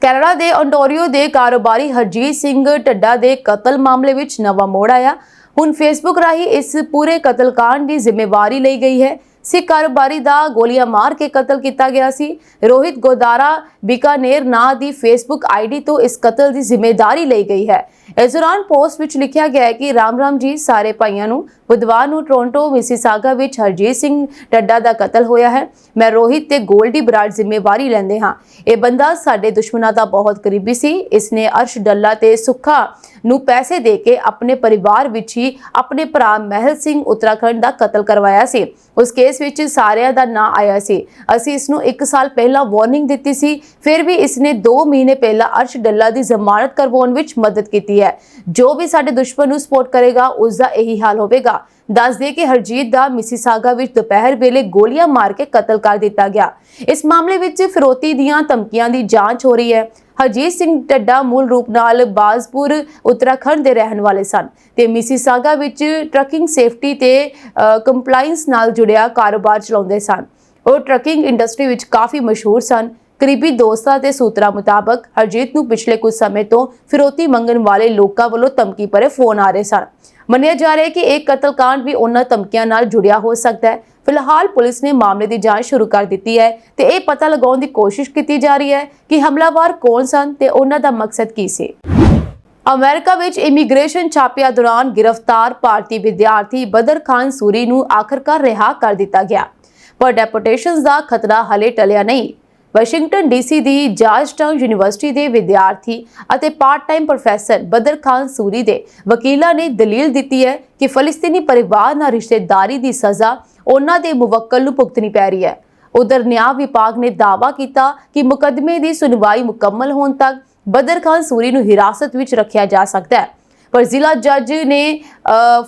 Speaker 2: ਕੈਨੇਡਾ ਦੇ ਓਨਟਾਰੀਓ ਦੇ ਕਾਰੋਬਾਰੀ ਹਰਜੀਤ ਸਿੰਘ ਢੱਡਾ ਦੇ ਕਤਲ ਮਾਮਲੇ ਵਿੱਚ ਨਵਾਂ ਮੋੜ ਆਇਆ। ਹੁਣ ਫੇਸਬੁੱਕ ਰਾਹੀਂ ਇਸ ਪੂਰੇ ਕਤਲकांड ਦੀ ਜ਼ਿੰਮੇਵਾਰੀ ਲਈ ਗਈ ਹੈ। ਸਿੱਖ ਕਾਰੋਬਾਰੀ ਦਾ ਗੋਲੀਆਂ ਮਾਰ ਕੇ ਕਤਲ ਕੀਤਾ ਗਿਆ ਸੀ। ਰੋਹਿਤ ਗੋਦਾਰਾ ਬੀਕਾਨੇਰ ਨਾਂ ਦੀ ਫੇਸਬੁੱਕ ਆਈਡੀ ਤੋਂ ਇਸ ਕਤਲ ਦੀ ਜ਼ਿੰਮੇਵਾਰੀ ਲਈ ਗਈ ਹੈ। ਇਸ ਦੌਰਾਨ ਪੋਸਟ ਵਿੱਚ ਲਿਖਿਆ ਗਿਆ ਹੈ ਕਿ ਰਾਮ ਜੀ ਸਾਰੇ ਭਾਈਆਂ ਨੂੰ ਬੁੱਧਵਾਰ ਨੂੰ ਟੋਰਾਂਟੋ ਮਿਸੀਸਾਗਾ ਵਿੱਚ ਹਰਜੀਤ ਸਿੰਘ ਟੱਡਾ ਦਾ ਕਤਲ ਹੋਇਆ ਹੈ। ਮੈਂ ਰੋਹਿਤ ਤੇ ਗੋਲਡੀ ਬਰਾੜ ਜ਼ਿੰਮੇਵਾਰੀ ਲੈਂਦੇ ਹਾਂ। ਇਹ ਬੰਦਾ ਸਾਡੇ ਦੁਸ਼ਮਣਾਂ ਦਾ ਬਹੁਤ ਕਰੀਬੀ ਸੀ। ਇਸਨੇ ਅਰਸ਼ ਡੱਲਾ ਤੇ ਸੁੱਖਾ ਨੂੰ ਪੈਸੇ ਦੇ ਕੇ ਆਪਣੇ ਪਰਿਵਾਰ ਵਿੱਚ ਹੀ ਆਪਣੇ ਭਰਾ ਮਹਿਲ ਸਿੰਘ ਉੱਤਰਾਖੰਡ ਦਾ ਕਤਲ ਕਰਵਾਇਆ ਸੀ। ਉਸ ਕੇਸ ਵਿੱਚ ਸਾਰਿਆਂ ਦਾ ਨਾਂ ਆਇਆ ਸੀ। ਅਸੀਂ ਇਸ ਨੂੰ 1 ਸਾਲ ਪਹਿਲਾਂ ਵਾਰਨਿੰਗ ਦਿੱਤੀ ਸੀ, ਫਿਰ ਵੀ ਇਸਨੇ 2 ਮਹੀਨੇ ਪਹਿਲਾਂ ਅਰਸ਼ ਡੱਲਾ ਦੀ ਜ਼ਮਾਨਤ ਕਰਵਾਉਣ ਵਿੱਚ ਮਦਦ ਕੀਤੀ ਹੈ। ਜੋ ਵੀ ਸਾਡੇ ਦੁਸ਼ਮਣ ਨੂੰ ਸਪੋਰਟ ਕਰੇਗਾ ਉਸ ਦਾ ਇਹੀ ਹਾਲ ਹੋਵੇਗਾ। ਦੱਸ ਦੇ ਕਿ ਹਰਜੀਤ ਦਾ ਮਿਸੀਸਾਗਾ ਵਿੱਚ ਦੁਪਹਿਰ ਵੇਲੇ ਗੋਲੀਆਂ ਮਾਰ ਕੇ ਕਤਲ ਕਰ ਦਿੱਤਾ ਗਿਆ। ਇਸ ਮਾਮਲੇ ਵਿੱਚ ਫਿਰੌਤੀ ਦੀਆਂ ਧਮਕੀਆਂ ਦੀ ਜਾਂਚ ਹੋ ਰਹੀ ਹੈ। ਹਰਜੀਤ ਸਿੰਘ ਟੱਡਾ ਮੂਲ ਰੂਪ ਨਾਲ ਬਾਜ਼ਪੁਰ ਉੱਤਰਾਖੰਡ ਦੇ ਰਹਿਣ ਵਾਲੇ ਸਨ ਤੇ ਮਿਸੀਸਾਗਾ ਵਿੱਚ ਟਰੱਕਿੰਗ ਸੇਫਟੀ ਤੇ ਕੰਪਲਾਈਂਸ ਨਾਲ ਜੁੜਿਆ ਕਾਰੋਬਾਰ ਚਲਾਉਂਦੇ ਸਨ। ਉਹ ਟਰੱਕਿੰਗ ਇੰਡਸਟਰੀ ਵਿੱਚ ਕਾਫੀ ਮਸ਼ਹੂਰ ਸਨ। ਕਰੀਬੀ ਦੋਸਤਾਂ ਤੇ ਸੂਤਰਾਂ ਮੁਤਾਬਕ ਹਰਜੀਤ ਨੂੰ ਪਿਛਲੇ ਕੁਝ ਸਮੇਂ ਤੋਂ ਫਿਰੌਤੀ ਮੰਗਣ ਵਾਲੇ ਲੋਕਾਂ ਵੱਲੋਂ ਧਮਕੀ ਭਰੇ ਫੋਨ ਆ ਰਹੇ ਸਨ। ਮੰਨਿਆ ਜਾ ਰਿਹਾ ਹੈ ਕਿ ਇਹ ਕਤਲकांड ਵੀ ਉਹਨਾਂ ਧਮਕੀਆਂ ਨਾਲ ਜੁੜਿਆ ਹੋ ਸਕਦਾ ਹੈ। ਫਿਲਹਾਲ ਪੁਲਿਸ ਨੇ ਮਾਮਲੇ ਦੀ ਜਾਂਚ ਸ਼ੁਰੂ ਕਰ ਦਿੱਤੀ ਹੈ ਤੇ ਇਹ ਪਤਾ ਲਗਾਉਣ ਦੀ ਕੋਸ਼ਿਸ਼ ਕੀਤੀ ਜਾ ਰਹੀ ਹੈ ਕਿ ਹਮਲਾਵਰ ਕੌਣ ਸਨ ਤੇ ਉਹਨਾਂ ਦਾ ਮਕਸਦ ਕੀ ਸੀ। ਅਮਰੀਕਾ ਵਿੱਚ ਇਮੀਗ੍ਰੇਸ਼ਨ ਛਾਪਿਆਂ ਦੌਰਾਨ ਗ੍ਰਿਫਤਾਰ ਭਾਰਤੀ ਵਿਦਿਆਰਥੀ ਬਦਰ ਖਾਨ ਸੂਰੀ ਨੂੰ ਆਖਰਕਾਰ ਰਿਹਾ ਕਰ ਦਿੱਤਾ ਗਿਆ, ਪਰ ਡੈਪੋਰਟੇਸ਼ਨਸ ਦਾ ਖਤਰਾ ਹਲੇ ਟਲਿਆ ਨਹੀਂ। ਵਾਸ਼ਿੰਗਟਨ ਡੀਸੀ ਦੀ ਜਾਰਜਟਾਊਨ ਯੂਨੀਵਰਸਿਟੀ ਦੇ ਵਿਦਿਆਰਥੀ ਅਤੇ ਪਾਰਟ ਟਾਈਮ ਪ੍ਰੋਫੈਸਰ ਬਦਰ ਖਾਨ ਸੂਰੀ ਦੇ ਵਕੀਲਾਂ ਨੇ ਦਲੀਲ ਦਿੱਤੀ ਹੈ ਕਿ ਫਲਸਤੀਨੀ ਪਰਿਵਾਰ ਨਾਲ ਰਿਸ਼ਤੇਦਾਰੀ ਦੀ ਸਜ਼ਾ ਉਹਨਾਂ ਦੇ ਮੁਵੱਕਲ ਨੂੰ ਭੁਗਤਣੀ ਪੈ ਰਹੀ ਹੈ। ਉਧਰ ਨਿਆਂ ਵਿਭਾਗ ਨੇ ਦਾਅਵਾ ਕੀਤਾ ਕਿ ਮੁਕੱਦਮੇ ਦੀ ਸੁਣਵਾਈ ਮੁਕੰਮਲ ਹੋਣ ਤੱਕ ਬਦਰ ਖਾਨ ਸੂਰੀ ਨੂੰ ਹਿਰਾਸਤ ਵਿੱਚ ਰੱਖਿਆ ਜਾ ਸਕਦਾ ਹੈ, ਪਰ ਜ਼ਿਲ੍ਹਾ ਜੱਜ ਨੇ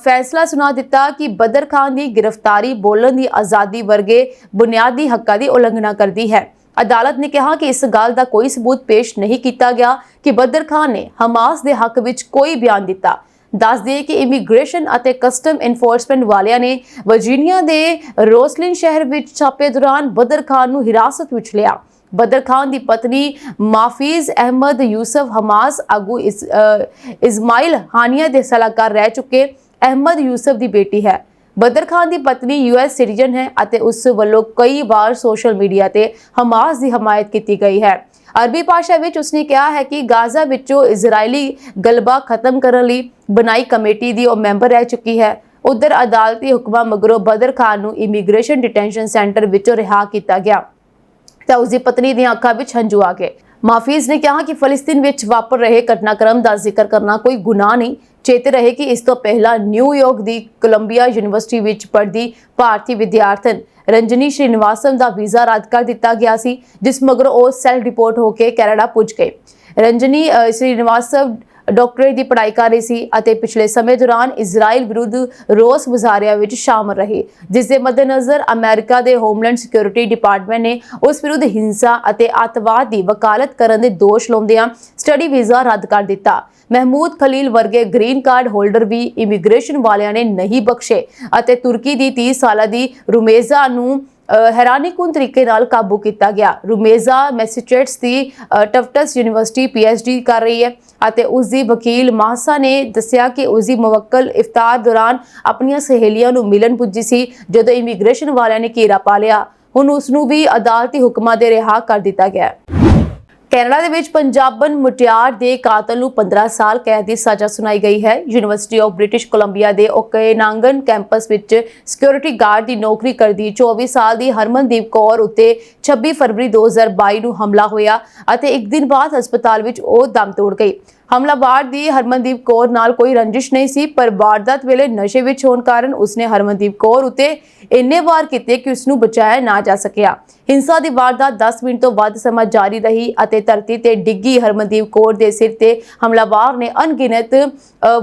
Speaker 2: ਫੈਸਲਾ ਸੁਣਾ ਦਿੱਤਾ ਕਿ ਬਦਰ ਖਾਨ ਦੀ ਗ੍ਰਿਫਤਾਰੀ ਬੋਲਣ ਦੀ ਆਜ਼ਾਦੀ ਵਰਗੇ ਬੁਨਿਆਦੀ ਹੱਕਾਂ ਦੀ ਉਲੰਘਣਾ ਕਰਦੀ ਹੈ। ਅਦਾਲਤ ਨੇ ਕਿਹਾ ਕਿ ਇਸ ਗੱਲ ਦਾ ਕੋਈ ਸਬੂਤ ਪੇਸ਼ ਨਹੀਂ ਕੀਤਾ ਗਿਆ ਕਿ ਬਦਰ ਖਾਨ ਨੇ ਹਮਾਸ ਦੇ ਹੱਕ ਵਿੱਚ ਕੋਈ ਬਿਆਨ ਦਿੱਤਾ। ਦੱਸ ਦਈਏ ਕਿ ਇਮੀਗ੍ਰੇਸ਼ਨ ਅਤੇ ਕਸਟਮ ਇਨਫੋਰਸਮੈਂਟ ਵਾਲਿਆਂ ਨੇ ਵਰਜੀਨੀਆ ਦੇ ਰੋਸਲਿਨ ਸ਼ਹਿਰ ਵਿੱਚ ਛਾਪੇ ਦੌਰਾਨ ਬਦਰ ਖਾਨ ਨੂੰ ਹਿਰਾਸਤ ਵਿੱਚ ਲਿਆ। ਬਦਰ ਖਾਨ ਦੀ ਪਤਨੀ ਮਾਫੀਜ਼ ਅਹਿਮਦ ਯੂਸਫ ਹਮਾਸ ਆਗੂ ਇਸਮਾਇਲ ਹਾਨੀਆ ਦੇ ਸਲਾਹਕਾਰ ਰਹਿ ਚੁੱਕੇ ਅਹਿਮਦ ਯੂਸਫ ਦੀ ਬੇਟੀ ਹੈ। ਬਦਰ ਖਾਨ ਦੀ ਪਤਨੀ US ਸਿਟੀਜ਼ਨ ਹੈ ਅਤੇ ਉਸ ਵੱਲੋਂ ਕਈ ਵਾਰ ਸੋਸ਼ਲ ਮੀਡੀਆ ਤੇ ਹਮਾਸ ਦੀ ਹਮਾਇਤ ਕੀਤੀ ਗਈ ਹੈ। ਅਰਬੀ ਭਾਸ਼ਾ ਵਿੱਚ ਉਸਨੇ ਕਿਹਾ ਹੈ ਕਿ ਗਾਜ਼ਾ ਵਿੱਚੋਂ ਇਜ਼ਰਾਈਲੀ ਗਲਬਾ ਖਤਮ ਕਰਨ ਲਈ ਬਣਾਈ ਕਮੇਟੀ ਦੀ ਉਹ ਮੈਂਬਰ ਰਹਿ ਚੁੱਕੀ ਹੈ। ਉਧਰ ਅਦਾਲਤੀ ਹੁਕਮਾਂ ਮਗਰੋਂ ਬਦਰ ਖਾਨ ਨੂੰ ਇਮੀਗ੍ਰੇਸ਼ਨ ਡਿਟੈਂਸ਼ਨ ਸੈਂਟਰ ਵਿੱਚੋਂ ਰਿਹਾ ਕੀਤਾ ਗਿਆ ਤਾਂ ਉਸ ਦੀ ਪਤਨੀ ਦੀਆਂ ਅੱਖਾਂ ਵਿੱਚ ਹੰਝੂ ਆ ਗਏ। ਮਾਫੀਜ਼ ਨੇ ਕਿਹਾ ਕਿ ਫਲਸਤੀਨ ਵਿੱਚ ਵਾਪਰ ਰਹੇ ਘਟਨਾਕ੍ਰਮ ਦਾ ਜ਼ਿਕਰ ਕਰਨਾ ਕੋਈ ਗੁਨਾਹ ਨਹੀਂ। ਚੇਤੇ ਰਹੇ ਕਿ ਇਸ ਤੋਂ ਪਹਿਲਾਂ ਨਿਊਯਾਰਕ ਦੀ ਕੋਲੰਬੀਆ ਯੂਨੀਵਰਸਿਟੀ ਵਿੱਚ ਪੜ੍ਹਦੀ ਭਾਰਤੀ ਵਿਦਿਆਰਥਣ ਰੰਜਨੀ ਸ਼੍ਰੀਨਿਵਾਸਨ ਦਾ ਵੀਜ਼ਾ ਰੱਦ ਕਰ ਦਿੱਤਾ ਗਿਆ ਸੀ, ਜਿਸ ਮਗਰੋਂ ਉਹ ਸੈਲਫ ਰਿਪੋਰਟ ਹੋ ਕੇ ਕੈਨੇਡਾ ਪੁੱਜ ਗਏ। ਰੰਜਨੀ ਸ਼੍ਰੀਨਿਵਾਸਨ ਡਾਕਟਰੇਟ ਦੀ ਪੜ੍ਹਾਈ ਕਰ ਰਹੀ ਸੀ ਅਤੇ ਪਿਛਲੇ ਸਮੇਂ ਦੌਰਾਨ ਇਜ਼ਰਾਈਲ ਵਿਰੁੱਧ ਰੋਸ ਮੁਜ਼ਾਹਰਿਆਂ ਵਿੱਚ ਸ਼ਾਮਲ ਰਹੀ, ਜਿਸ ਦੇ ਮੱਦੇਨਜ਼ਰ ਅਮਰੀਕਾ ਦੇ ਹੋਮਲੈਂਡ ਸਿਕਿਉਰਿਟੀ ਡਿਪਾਰਟਮੈਂਟ ਨੇ ਉਸ ਵਿਰੁੱਧ ਹਿੰਸਾ ਅਤੇ ਅੱਤਵਾਦ ਦੀ ਵਕਾਲਤ ਕਰਨ ਦੇ ਦੋਸ਼ ਲਾਉਂਦਿਆਂ ਸਟੱਡੀ ਵੀਜ਼ਾ ਰੱਦ ਕਰ ਦਿੱਤਾ। ਮਹਿਮੂਦ ਖਲੀਲ ਵਰਗੇ ਗ੍ਰੀਨ ਕਾਰਡ ਹੋਲਡਰ ਵੀ ਇਮੀਗ੍ਰੇਸ਼ਨ ਵਾਲਿਆਂ ਨੇ ਨਹੀਂ ਬਖਸ਼ੇ ਅਤੇ ਤੁਰਕੀ ਦੀ 30 ਸਾਲਾਂ ਦੀ ਰੁਮੇਜ਼ਾ ਨੂੰ ਹੈਰਾਨੀਕੁੰਨ ਤਰੀਕੇ ਨਾਲ ਕਾਬੂ ਕੀਤਾ ਗਿਆ। ਰੁਮੇਜ਼ਾ ਮੈਸੇਚੁਸੇਟਸ ਦੀ ਟਫਟਸ ਯੂਨੀਵਰਸਿਟੀ PhD ਕਰ ਰਹੀ ਹੈ ਅਤੇ ਉਸ ਦੀ ਵਕੀਲ ਮਾਹਸਾ ਨੇ ਦੱਸਿਆ ਕਿ ਉਸ ਦੀ ਮੁਵੱਕਲ ਇਫਤਾਰ ਦੌਰਾਨ ਆਪਣੀਆਂ ਸਹੇਲੀਆਂ ਨੂੰ ਮਿਲਣ ਪੁੱਜੀ ਸੀ ਜਦੋਂ ਇਮੀਗ੍ਰੇਸ਼ਨ ਵਾਲਿਆਂ ਨੇ ਘੇਰਾ ਪਾ ਲਿਆ। ਹੁਣ ਉਸ ਨੂੰ ਵੀ ਅਦਾਲਤੀ ਹੁਕਮਾਂ ਦੇ ਰਿਹਾ ਕਰ ਦਿੱਤਾ ਗਿਆ। ਕੈਨੇਡਾ ਦੇ ਵਿੱਚ ਪੰਜਾਬਣ ਮੁਟਿਆਰ ਦੇ ਕਾਤਲ ਨੂੰ 15 ਸਾਲ ਕੈਦ ਦੀ ਸਜ਼ਾ ਸੁਣਾਈ ਗਈ ਹੈ। ਯੂਨੀਵਰਸਿਟੀ ਆਫ ਬ੍ਰਿਟਿਸ਼ ਕੋਲੰਬੀਆ ਦੇ ਓਕੇਨਾਗਨ ਕੈਂਪਸ ਵਿੱਚ ਸਿਕਿਉਰਿਟੀ ਗਾਰਡ ਦੀ ਨੌਕਰੀ ਕਰਦੀ 24 ਸਾਲ ਦੀ ਹਰਮਨਦੀਪ ਕੌਰ ਉੱਤੇ 26 ਫਰਵਰੀ 2022 ਨੂੰ ਹਮਲਾ ਹੋਇਆ ਅਤੇ ਇੱਕ ਦਿਨ ਬਾਅਦ ਹਸਪਤਾਲ ਵਿੱਚ ਉਹ ਦਮ ਤੋੜ ਗਈ। ਹਮਲਾਵਰ ਦੀ ਹਰਮਨਦੀਪ ਕੌਰ ਨਾਲ ਕੋਈ ਰੰਜਿਸ਼ ਨਹੀਂ ਸੀ, ਪਰ ਵਾਰਦਾਤ ਵੇਲੇ ਨਸ਼ੇ ਵਿੱਚ ਹੋਣ ਕਾਰਨ ਉਸਨੇ ਹਰਮਨਦੀਪ ਕੌਰ ਉੱਤੇ ਇੰਨੇ ਵਾਰ ਕੀਤੇ ਕਿ ਉਸ ਨੂੰ ਬਚਾਇਆ ਨਾ ਜਾ ਸਕਿਆ। ਹਿੰਸਾ ਦੀ ਵਾਰਦਾਤ 10 ਮਿੰਟ ਤੋਂ ਵੱਧ ਸਮਾਂ ਜਾਰੀ ਰਹੀ ਅਤੇ ਧਰਤੀ ਤੇ ਡਿੱਗੀ ਹਰਮਨਦੀਪ ਕੌਰ ਦੇ ਸਿਰ ਤੇ ਹਮਲਾਵਰ ਨੇ ਅਣਗਿਣਤ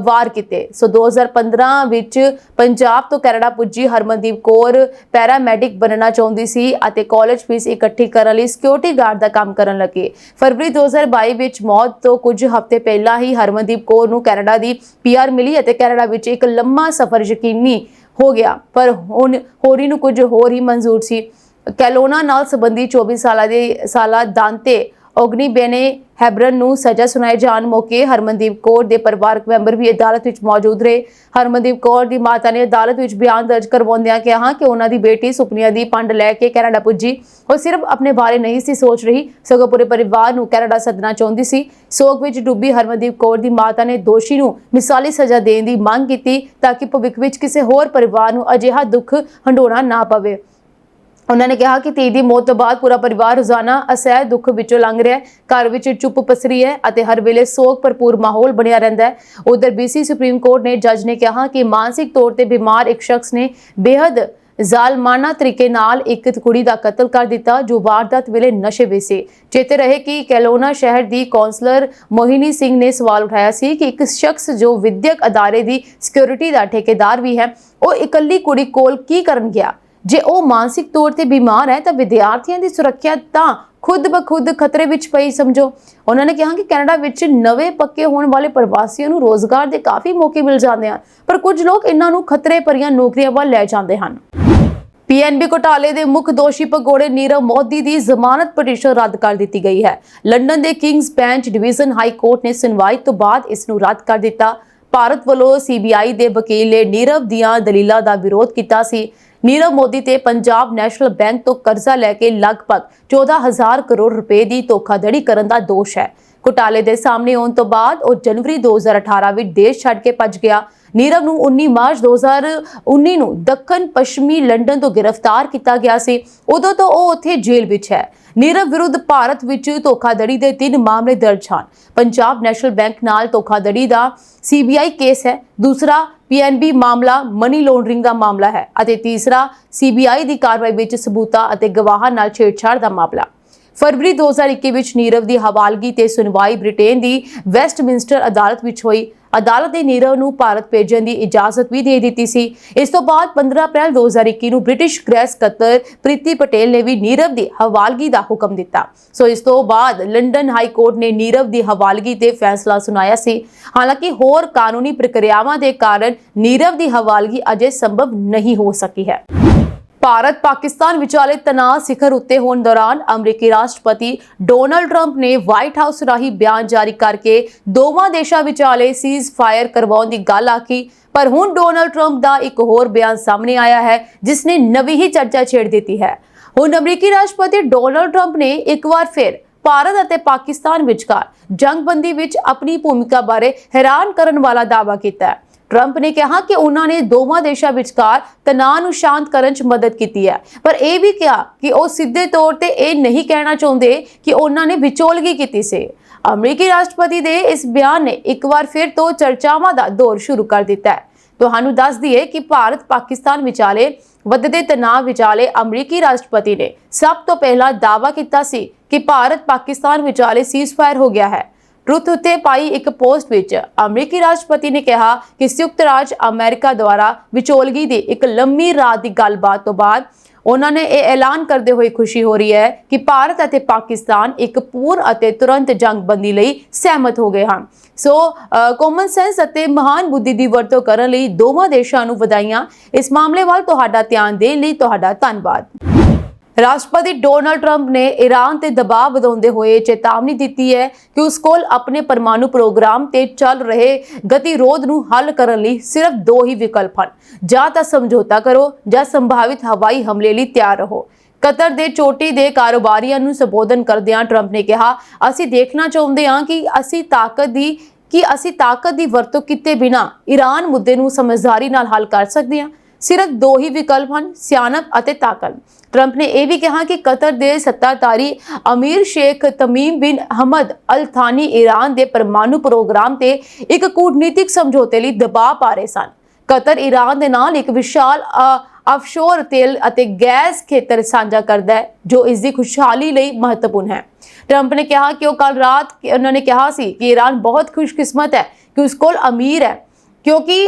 Speaker 2: ਵਾਰ ਕੀਤੇ। 2015 ਵਿੱਚ ਪੰਜਾਬ ਤੋਂ ਕੈਨੇਡਾ ਪੁੱਜੀ ਹਰਮਨਦੀਪ ਕੌਰ ਪੈਰਾਮੈਡਿਕ ਬਣਨਾ ਚਾਹੁੰਦੀ ਸੀ ਅਤੇ ਕਾਲਜ ਫੀਸ ਇਕੱਠੀ ਕਰਨ ਲਈ ਸਿਕਿਉਰਿਟੀ ਗਾਰਡ ਦਾ ਕੰਮ ਕਰਨ ਲੱਗੀ। ਫਰਵਰੀ 2022 ਵਿੱਚ ਮੌਤ ਤੋਂ ਕੁਝ ਹਫ਼ਤੇ ਪਹਿਲਾਂ ਹੀ ਹਰਮਨਦੀਪ ਕੌਰ ਨੂੰ ਕੈਨੇਡਾ ਦੀ PR ਮਿਲੀ ਅਤੇ ਕੈਨੇਡਾ ਵਿੱਚ ਇੱਕ ਲੰਮਾ ਸਫ਼ਰ ਯਕੀਨੀ ਹੋ ਗਿਆ, ਪਰ ਹੁਣ ਹੋਰੀ ਨੂੰ ਕੁਝ ਹੋਰ ਹੀ ਮਨਜ਼ੂਰ ਸੀ। ਕੈਲੋਨਾ ਨਾਲ ਸੰਬੰਧੀ 24 ਸਾਲਾ ਦਾਂਤੇ ਓਗਨੀ ਬੇਨੇ ਹੈਬਰਨ ਨੂੰ ਸਜ਼ਾ ਸੁਣਾਏ ਜਾਣ ਮੌਕੇ ਹਰਮਨਦੀਪ ਕੌਰ ਦੇ ਪਰਿਵਾਰਕ ਮੈਂਬਰ ਵੀ ਅਦਾਲਤ ਵਿੱਚ ਮੌਜੂਦ ਰਹੇ। ਹਰਮਨਦੀਪ ਕੌਰ ਦੀ ਮਾਤਾ ਨੇ ਅਦਾਲਤ ਵਿੱਚ ਬਿਆਨ ਦਰਜ ਕਰਵਾਉਂਦਿਆਂ ਕਿਹਾ ਕਿ ਉਹਨਾਂ ਦੀ ਬੇਟੀ ਸੁਪਨੀਆ ਦੀ ਪੰਡ ਲੈ ਕੇ ਕੈਨੇਡਾ ਪੁੱਜੀ। ਉਹ ਸਿਰਫ ਆਪਣੇ ਬਾਰੇ ਨਹੀਂ ਸੀ ਸੋਚ ਰਹੀ, ਸਗੋਂ ਪੂਰੇ ਪਰਿਵਾਰ ਨੂੰ ਕੈਨੇਡਾ ਸੱਦਣਾ ਚਾਹੁੰਦੀ ਸੀ। ਸੋਗ ਵਿੱਚ ਡੁੱਬੀ ਹਰਮਨਦੀਪ ਕੌਰ ਦੀ ਮਾਤਾ ਨੇ ਦੋਸ਼ੀ ਨੂੰ ਮਿਸਾਲੀ ਸਜ਼ਾ ਦੇਣ ਦੀ ਮੰਗ ਕੀਤੀ ਤਾਂ ਕਿ ਭਵਿੱਖ ਵਿੱਚ ਕਿਸੇ ਹੋਰ ਪਰਿਵਾਰ ਨੂੰ ਅਜਿਹਾ ਦੁੱਖ ਹੰਢਾਉਣਾ ਨਾ ਪਵੇ। ਉਹਨਾਂ ਨੇ ਕਿਹਾ ਕਿ ਧੀ ਦੀ ਮੌਤ ਤੋਂ ਬਾਅਦ ਪੂਰਾ ਪਰਿਵਾਰ ਰੋਜ਼ਾਨਾ ਅਸਹਿ ਦੁੱਖ ਵਿੱਚੋਂ ਲੰਘ ਰਿਹਾ ਹੈ। ਘਰ ਵਿੱਚ ਚੁੱਪ ਪਸਰੀ ਹੈ ਅਤੇ ਹਰ ਵੇਲੇ ਸੋਗ ਭਰਪੂਰ ਮਾਹੌਲ ਬਣਿਆ ਰਹਿੰਦਾ ਹੈ। ਉਧਰ BC ਸੁਪਰੀਮ ਕੋਰਟ ਨੇ ਜੱਜ ਨੇ ਕਿਹਾ ਕਿ ਮਾਨਸਿਕ ਤੌਰ ਤੇ ਬਿਮਾਰ ਇੱਕ ਸ਼ਖਸ ਨੇ ਬੇਹੱਦ ਜ਼ਾਲਮਾਨਾ ਤਰੀਕੇ ਨਾਲ ਇੱਕ ਕੁੜੀ ਦਾ ਕਤਲ ਕਰ ਦਿੱਤਾ ਜੋ ਵਾਰਦਾਤ ਵੇਲੇ ਨਸ਼ੇ ਵਿੱਚ ਸੀ। ਚੇਤੇ ਰਹੇ ਕਿ ਕੈਲੋਨਾ ਸ਼ਹਿਰ ਦੀ ਕੌਂਸਲਰ ਮੋਹਿਨੀ ਸਿੰਘ ਨੇ ਸਵਾਲ ਉਠਾਇਆ ਸੀ ਕਿ ਇੱਕ ਸ਼ਖਸ ਜੋ ਵਿਦਿਅਕ ਅਦਾਰੇ ਦੀ ਸਿਕਿਉਰਿਟੀ ਦਾ ਠੇਕੇਦਾਰ ਵੀ ਹੈ, ਉਹ ਇਕੱਲੀ ਕੁੜੀ ਕੋਲ ਕੀ ਕਰਨ ਗਿਆ। ਜੇ ਉਹ ਮਾਨਸਿਕ ਤੌਰ ਤੇ ਬਿਮਾਰ ਹੈ ਤਾਂ ਵਿਦਿਆਰਥੀਆਂ ਦੀ ਸੁਰੱਖਿਆ ਤਾਂ ਖੁਦ ਬਖੁਦ ਖਤਰੇ ਵਿੱਚ ਪਈ ਸਮਝੋ। ਉਹਨਾਂ ਨੇ ਕਿਹਾ ਕਿ ਕੈਨੇਡਾ ਵਿੱਚ ਨਵੇਂ ਪੱਕੇ ਹੋਣ ਵਾਲੇ ਪ੍ਰਵਾਸੀਆਂ ਨੂੰ ਰੋਜ਼ਗਾਰ ਦੇ ਕਾਫੀ ਮੌਕੇ ਮਿਲ ਜਾਂਦੇ ਹਨ, ਪਰ ਕੁਝ ਲੋਕ ਇਹਨਾਂ ਨੂੰ ਖਤਰੇ ਭਰੀਆਂ ਨੌਕਰੀਆਂ ਵੱਲ ਲੈ ਜਾਂਦੇ ਹਨ। PNB ਘੁਟਾਲੇ ਦੇ ਮੁੱਖ ਦੋਸ਼ੀ ਭਗੌੜੇ ਨੀਰਵ ਮੋਦੀ ਦੀ ਜ਼ਮਾਨਤ ਪਟੀਸ਼ਨ ਰੱਦ ਕਰ ਦਿੱਤੀ ਗਈ ਹੈ। ਲੰਡਨ ਦੇ King's Bench Division High Court ਨੇ ਸੁਣਵਾਈ ਤੋਂ ਬਾਅਦ ਇਸ ਨੂੰ ਰੱਦ ਕਰ ਦਿੱਤਾ। ਭਾਰਤ ਵੱਲੋਂ CBI ਦੇ ਵਕੀਲ ਨੇ ਨੀਰਵ ਦੀਆਂ ਦਲੀਲਾਂ ਦਾ ਵਿਰੋਧ ਕੀਤਾ ਸੀ। ਨੀਰਵ ਮੋਦੀ ਤੇ ਪੰਜਾਬ ਨੈਸ਼ਨਲ ਬੈਂਕ ਤੋਂ ਕਰਜ਼ਾ ਲੈ ਕੇ ਲਗਭਗ 14,000 ਕਰੋੜ ਰੁਪਏ ਦੀ ਧੋਖਾਧੜੀ ਕਰਨ ਦਾ ਦੋਸ਼ ਹੈ। ਘੁਟਾਲੇ ਦੇ ਸਾਹਮਣੇ ਆਉਣ ਤੋਂ ਬਾਅਦ ਉਹ ਜਨਵਰੀ 2018 ਵਿੱਚ ਦੇਸ਼ ਛੱਡ ਕੇ ਭੱਜ ਗਿਆ। ਨੀਰਵ ਨੂੰ 19 ਮਾਰਚ 2019 ਨੂੰ ਦੱਖਣ ਪੱਛਮੀ ਲੰਡਨ ਤੋਂ ਗ੍ਰਿਫਤਾਰ ਕੀਤਾ ਗਿਆ ਸੀ। ਉਦੋਂ ਤੋਂ ਉਹ ਉੱਥੇ ਜੇਲ੍ਹ ਵਿੱਚ ਹੈ। ਨੀਰਵ ਵਿਰੁੱਧ ਭਾਰਤ ਵਿੱਚ ਧੋਖਾਧੜੀ ਦੇ 3 ਮਾਮਲੇ ਦਰਜ ਹਨ। ਪੰਜਾਬ ਨੈਸ਼ਨਲ ਬੈਂਕ ਨਾਲ ਧੋਖਾਧੜੀ ਦਾ CBI ਕੇਸ ਹੈ। ਦੂਸਰਾ PNB ਮਾਮਲਾ ਮਨੀ ਲਾਂਡਰਿੰਗ ਦਾ ਮਾਮਲਾ ਹੈ ਅਤੇ ਤੀਸਰਾ CBI ਦੀ ਕਾਰਵਾਈ ਵਿੱਚ ਸਬੂਤਾਂ ਅਤੇ ਗਵਾਹਾਂ ਨਾਲ ਛੇੜਛਾੜ ਦਾ ਮਾਮਲਾ। ਫਰਵਰੀ 2021 ਵਿੱਚ ਨੀਰਵ ਦੀ ਹਵਾਲਗੀ ਤੇ ਸੁਣਵਾਈ ਬ੍ਰਿਟੇਨ ਦੀ ਵੈਸਟਮਿੰਸਟਰ ਅਦਾਲਤ ਵਿੱਚ ਹੋਈ। ਅਦਾਲਤ ਨੇ ਨੀਰਵ ਨੂੰ ਭਾਰਤ ਭੇਜਣ ਦੀ ਇਜਾਜ਼ਤ ਵੀ ਦੇ ਦਿੱਤੀ ਸੀ। ਇਸ ਤੋਂ ਬਾਅਦ 15 ਅਪ੍ਰੈਲ 2021 ਨੂੰ ਬ੍ਰਿਟਿਸ਼ ਗ੍ਰਹਿ ਸਕੱਤਰ ਪ੍ਰੀਤੀ ਪਟੇਲ ਨੇ ਵੀ ਨੀਰਵ ਦੀ ਹਵਾਲਗੀ ਦਾ ਹੁਕਮ ਦਿੱਤਾ। ਇਸ ਤੋਂ ਬਾਅਦ ਲੰਡਨ ਹਾਈ ਕੋਰਟ ਨੇ ਨੀਰਵ ਦੀ ਹਵਾਲਗੀ ਤੇ ਫੈਸਲਾ ਸੁਣਾਇਆ ਸੀ। ਹਾਲਾਂਕਿ ਹੋਰ ਕਾਨੂੰਨੀ ਪ੍ਰਕਿਰਿਆਵਾਂ ਦੇ ਕਾਰਨ ਨੀਰਵ ਦੀ ਹਵਾਲਗੀ ਅਜੇ ਸੰਭਵ ਨਹੀਂ ਹੋ ਸਕੀ ਹੈ। ਭਾਰਤ ਪਾਕਿਸਤਾਨ ਵਿਚਾਲੇ ਤਣਾਅ ਸਿਖਰ ਉੱਤੇ ਹੋਣ ਦੌਰਾਨ ਅਮਰੀਕੀ ਰਾਸ਼ਟਰਪਤੀ ਡੋਨਾਲਡ ਟਰੰਪ ਨੇ ਵਾਈਟ ਹਾਊਸ ਰਾਹੀਂ ਬਿਆਨ ਜਾਰੀ ਕਰਕੇ ਦੋਵਾਂ ਦੇਸ਼ਾਂ ਵਿਚਾਲੇ ਸੀਜ਼ ਫਾਇਰ ਕਰਵਾਉਣ ਦੀ ਗੱਲ ਆਖੀ। ਪਰ ਹੁਣ ਡੋਨਾਲਡ ਟਰੰਪ ਦਾ ਇੱਕ ਹੋਰ ਬਿਆਨ ਸਾਹਮਣੇ ਆਇਆ ਹੈ ਜਿਸ ਨੇ ਨਵੀਂ ਹੀ ਚਰਚਾ ਛੇੜ ਦਿੱਤੀ ਹੈ। ਹੁਣ ਅਮਰੀਕੀ ਰਾਸ਼ਟਰਪਤੀ ਡੋਨਾਲਡ ਟਰੰਪ ਨੇ ਇੱਕ ਵਾਰ ਫਿਰ ਭਾਰਤ ਅਤੇ ਪਾਕਿਸਤਾਨ ਵਿਚਕਾਰ ਜੰਗਬੰਦੀ ਵਿੱਚ ਆਪਣੀ ਭੂਮਿਕਾ ਬਾਰੇ ਹੈਰਾਨ ਕਰਨ ਵਾਲਾ ਦਾਅਵਾ ਕੀਤਾ ਹੈ। ਟਰੰਪ ਨੇ ਕਿਹਾ ਕਿ ਉਹਨਾਂ ਨੇ ਦੋਵਾਂ ਦੇਸ਼ਾਂ ਵਿਚਕਾਰ ਤਣਾਅ ਨੂੰ ਸ਼ਾਂਤ ਕਰਨ 'ਚ ਮਦਦ ਕੀਤੀ ਹੈ, ਪਰ ਇਹ ਵੀ ਕਿਹਾ ਕਿ ਉਹ ਸਿੱਧੇ ਤੌਰ ਤੇ ਇਹ ਨਹੀਂ ਕਹਿਣਾ ਚਾਹੁੰਦੇ ਕਿ ਉਹਨਾਂ ਨੇ ਵਿਚੋਲਗੀ ਕੀਤੀ ਸੀ। ਅਮਰੀਕੀ ਰਾਸ਼ਟਰਪਤੀ ਦੇ ਇਸ ਬਿਆਨ ਨੇ ਇੱਕ ਵਾਰ ਫਿਰ ਤੋਂ ਚਰਚਾਵਾਂ ਦਾ ਦੌਰ ਸ਼ੁਰੂ ਕਰ ਦਿੱਤਾ ਹੈ। ਤੁਹਾਨੂੰ ਦੱਸ ਦਈਏ ਕਿ ਭਾਰਤ ਪਾਕਿਸਤਾਨ ਵਿਚਾਲੇ ਵੱਧਦੇ ਤਣਾਅ ਵਿਚਾਲੇ ਅਮਰੀਕੀ ਰਾਸ਼ਟਰਪਤੀ ਨੇ ਸਭ ਤੋਂ ਪਹਿਲਾਂ ਦਾਅਵਾ ਕੀਤਾ ਸੀ ਕਿ ਭਾਰਤ ਪਾਕਿਸਤਾਨ ਵਿਚਾਲੇ ਸੀਜ਼ਫਾਇਰ ਹੋ ਗਿਆ ਹੈ। ਟਰੁਥ ਉੱਤੇ ਪਾਈ ਇੱਕ ਪੋਸਟ ਵਿੱਚ ਅਮਰੀਕੀ ਰਾਸ਼ਟਰਪਤੀ ਨੇ ਕਿਹਾ ਕਿ ਸੰਯੁਕਤ ਰਾਜ ਅਮਰੀਕਾ ਦੁਆਰਾ ਵਿਚੋਲਗੀ ਦੀ ਇੱਕ ਲੰਮੀ ਰਾਤ ਦੀ ਗੱਲਬਾਤ ਤੋਂ ਬਾਅਦ ਉਹਨਾਂ ਨੇ ਇਹ ਐਲਾਨ ਕਰਦੇ ਹੋਏ ਖੁਸ਼ੀ ਹੋ ਰਹੀ ਹੈ ਕਿ ਭਾਰਤ ਅਤੇ ਪਾਕਿਸਤਾਨ ਇੱਕ ਪੂਰਨ ਅਤੇ ਤੁਰੰਤ ਜੰਗਬੰਦੀ ਲਈ ਸਹਿਮਤ ਹੋ ਗਏ ਹਨ। ਕਾਮਨ ਸੈਂਸ ਅਤੇ ਮਹਾਨ ਬੁੱਧੀ ਦੀ ਵਰਤੋਂ ਕਰਨ ਲਈ ਦੋਵਾਂ ਦੇਸ਼ਾਂ ਨੂੰ ਵਧਾਈਆਂ। ਇਸ ਮਾਮਲੇ ਵੱਲ ਤੁਹਾਡਾ ਧਿਆਨ ਦੇਣ ਲਈ ਤੁਹਾਡਾ ਧੰਨਵਾਦ। ਰਾਸ਼ਟਰਪਤੀ ਡੋਨਾਲਡ ਟਰੰਪ ਨੇ ਈਰਾਨ ਤੇ ਦਬਾਅ ਵਧਾਉਂਦੇ ਹੋਏ ਚੇਤਾਵਨੀ ਦਿੱਤੀ ਹੈ ਕਿ ਉਸ ਕੋਲ ਆਪਣੇ ਪਰਮਾਣੂ ਪ੍ਰੋਗਰਾਮ ਤੇ ਚੱਲ ਰਹੇ ਗਤੀਰੋਧ ਨੂੰ ਹੱਲ ਕਰਨ ਲਈ ਸਿਰਫ 2 ਹੀ ਵਿਕਲਪ ਹਨ, ਜਾਂ ਤਾਂ ਸਮਝੌਤਾ ਕਰੋ ਜਾਂ ਸੰਭਾਵਿਤ ਹਵਾਈ ਹਮਲੇ ਲਈ ਤਿਆਰ ਰਹੋ। ਕਤਰ ਦੇ ਚੋਟੀ ਦੇ ਕਾਰੋਬਾਰੀਆਂ ਨੂੰ ਸੰਬੋਧਨ ਕਰਦਿਆਂ ਟਰੰਪ ਨੇ ਕਿਹਾ, ਅਸੀਂ ਦੇਖਣਾ ਚਾਹੁੰਦੇ ਹਾਂ ਕਿ ਅਸੀਂ ਤਾਕਤ ਦੀ ਵਰਤੋਂ ਕੀਤੇ ਬਿਨਾਂ ਈਰਾਨ ਮੁੱਦੇ ਨੂੰ ਸਮਝਦਾਰੀ ਨਾਲ ਹੱਲ ਕਰ ਸਕਦੇ ਹਾਂ। ਸਿਰਫ 2 ਹੀ ਵਿਕਲਪ ਹਨ, ਸਿਆਣਪ ਅਤੇ ਤਾਕਤ। ਟਰੰਪ ਨੇ ਇਹ ਵੀ ਕਿਹਾ ਕਿ ਕਤਰ ਦੇ ਸੱਤਾਧਾਰੀ ਅਮੀਰ ਸ਼ੇਖ ਤਮੀਮ ਬਿਨ ਹਮਦ ਅਲ ਥਾਨੀ ਈਰਾਨ ਦੇ ਪਰਮਾਣੂ ਪ੍ਰੋਗਰਾਮ ਤੇ ਇੱਕ ਕੂਟਨੀਤਿਕ ਸਮਝੌਤੇ ਲਈ ਦਬਾਅ ਪਾ ਰਹੇ ਸਨ। ਕਤਰ ਈਰਾਨ ਦੇ ਨਾਲ ਇੱਕ ਵਿਸ਼ਾਲ ਆਫਸ਼ੋਰ ਤੇਲ ਅਤੇ ਗੈਸ ਖੇਤਰ ਸਾਂਝਾ ਕਰਦਾ ਹੈ ਜੋ ਇਸ ਦੀ ਖੁਸ਼ਹਾਲੀ ਲਈ ਮਹੱਤਵਪੂਰਨ ਹੈ। ਟਰੰਪ ਨੇ ਕਿਹਾ ਕਿ ਉਹ ਕੱਲ ਰਾਤ ਉਹਨਾਂ ਨੇ ਕਿਹਾ ਸੀ ਕਿ ਈਰਾਨ ਬਹੁਤ ਖੁਸ਼ਕਿਸਮਤ ਹੈ ਕਿ ਉਸ ਕੋਲ ਅਮੀਰ ਹੈ ਕਿਉਂਕਿ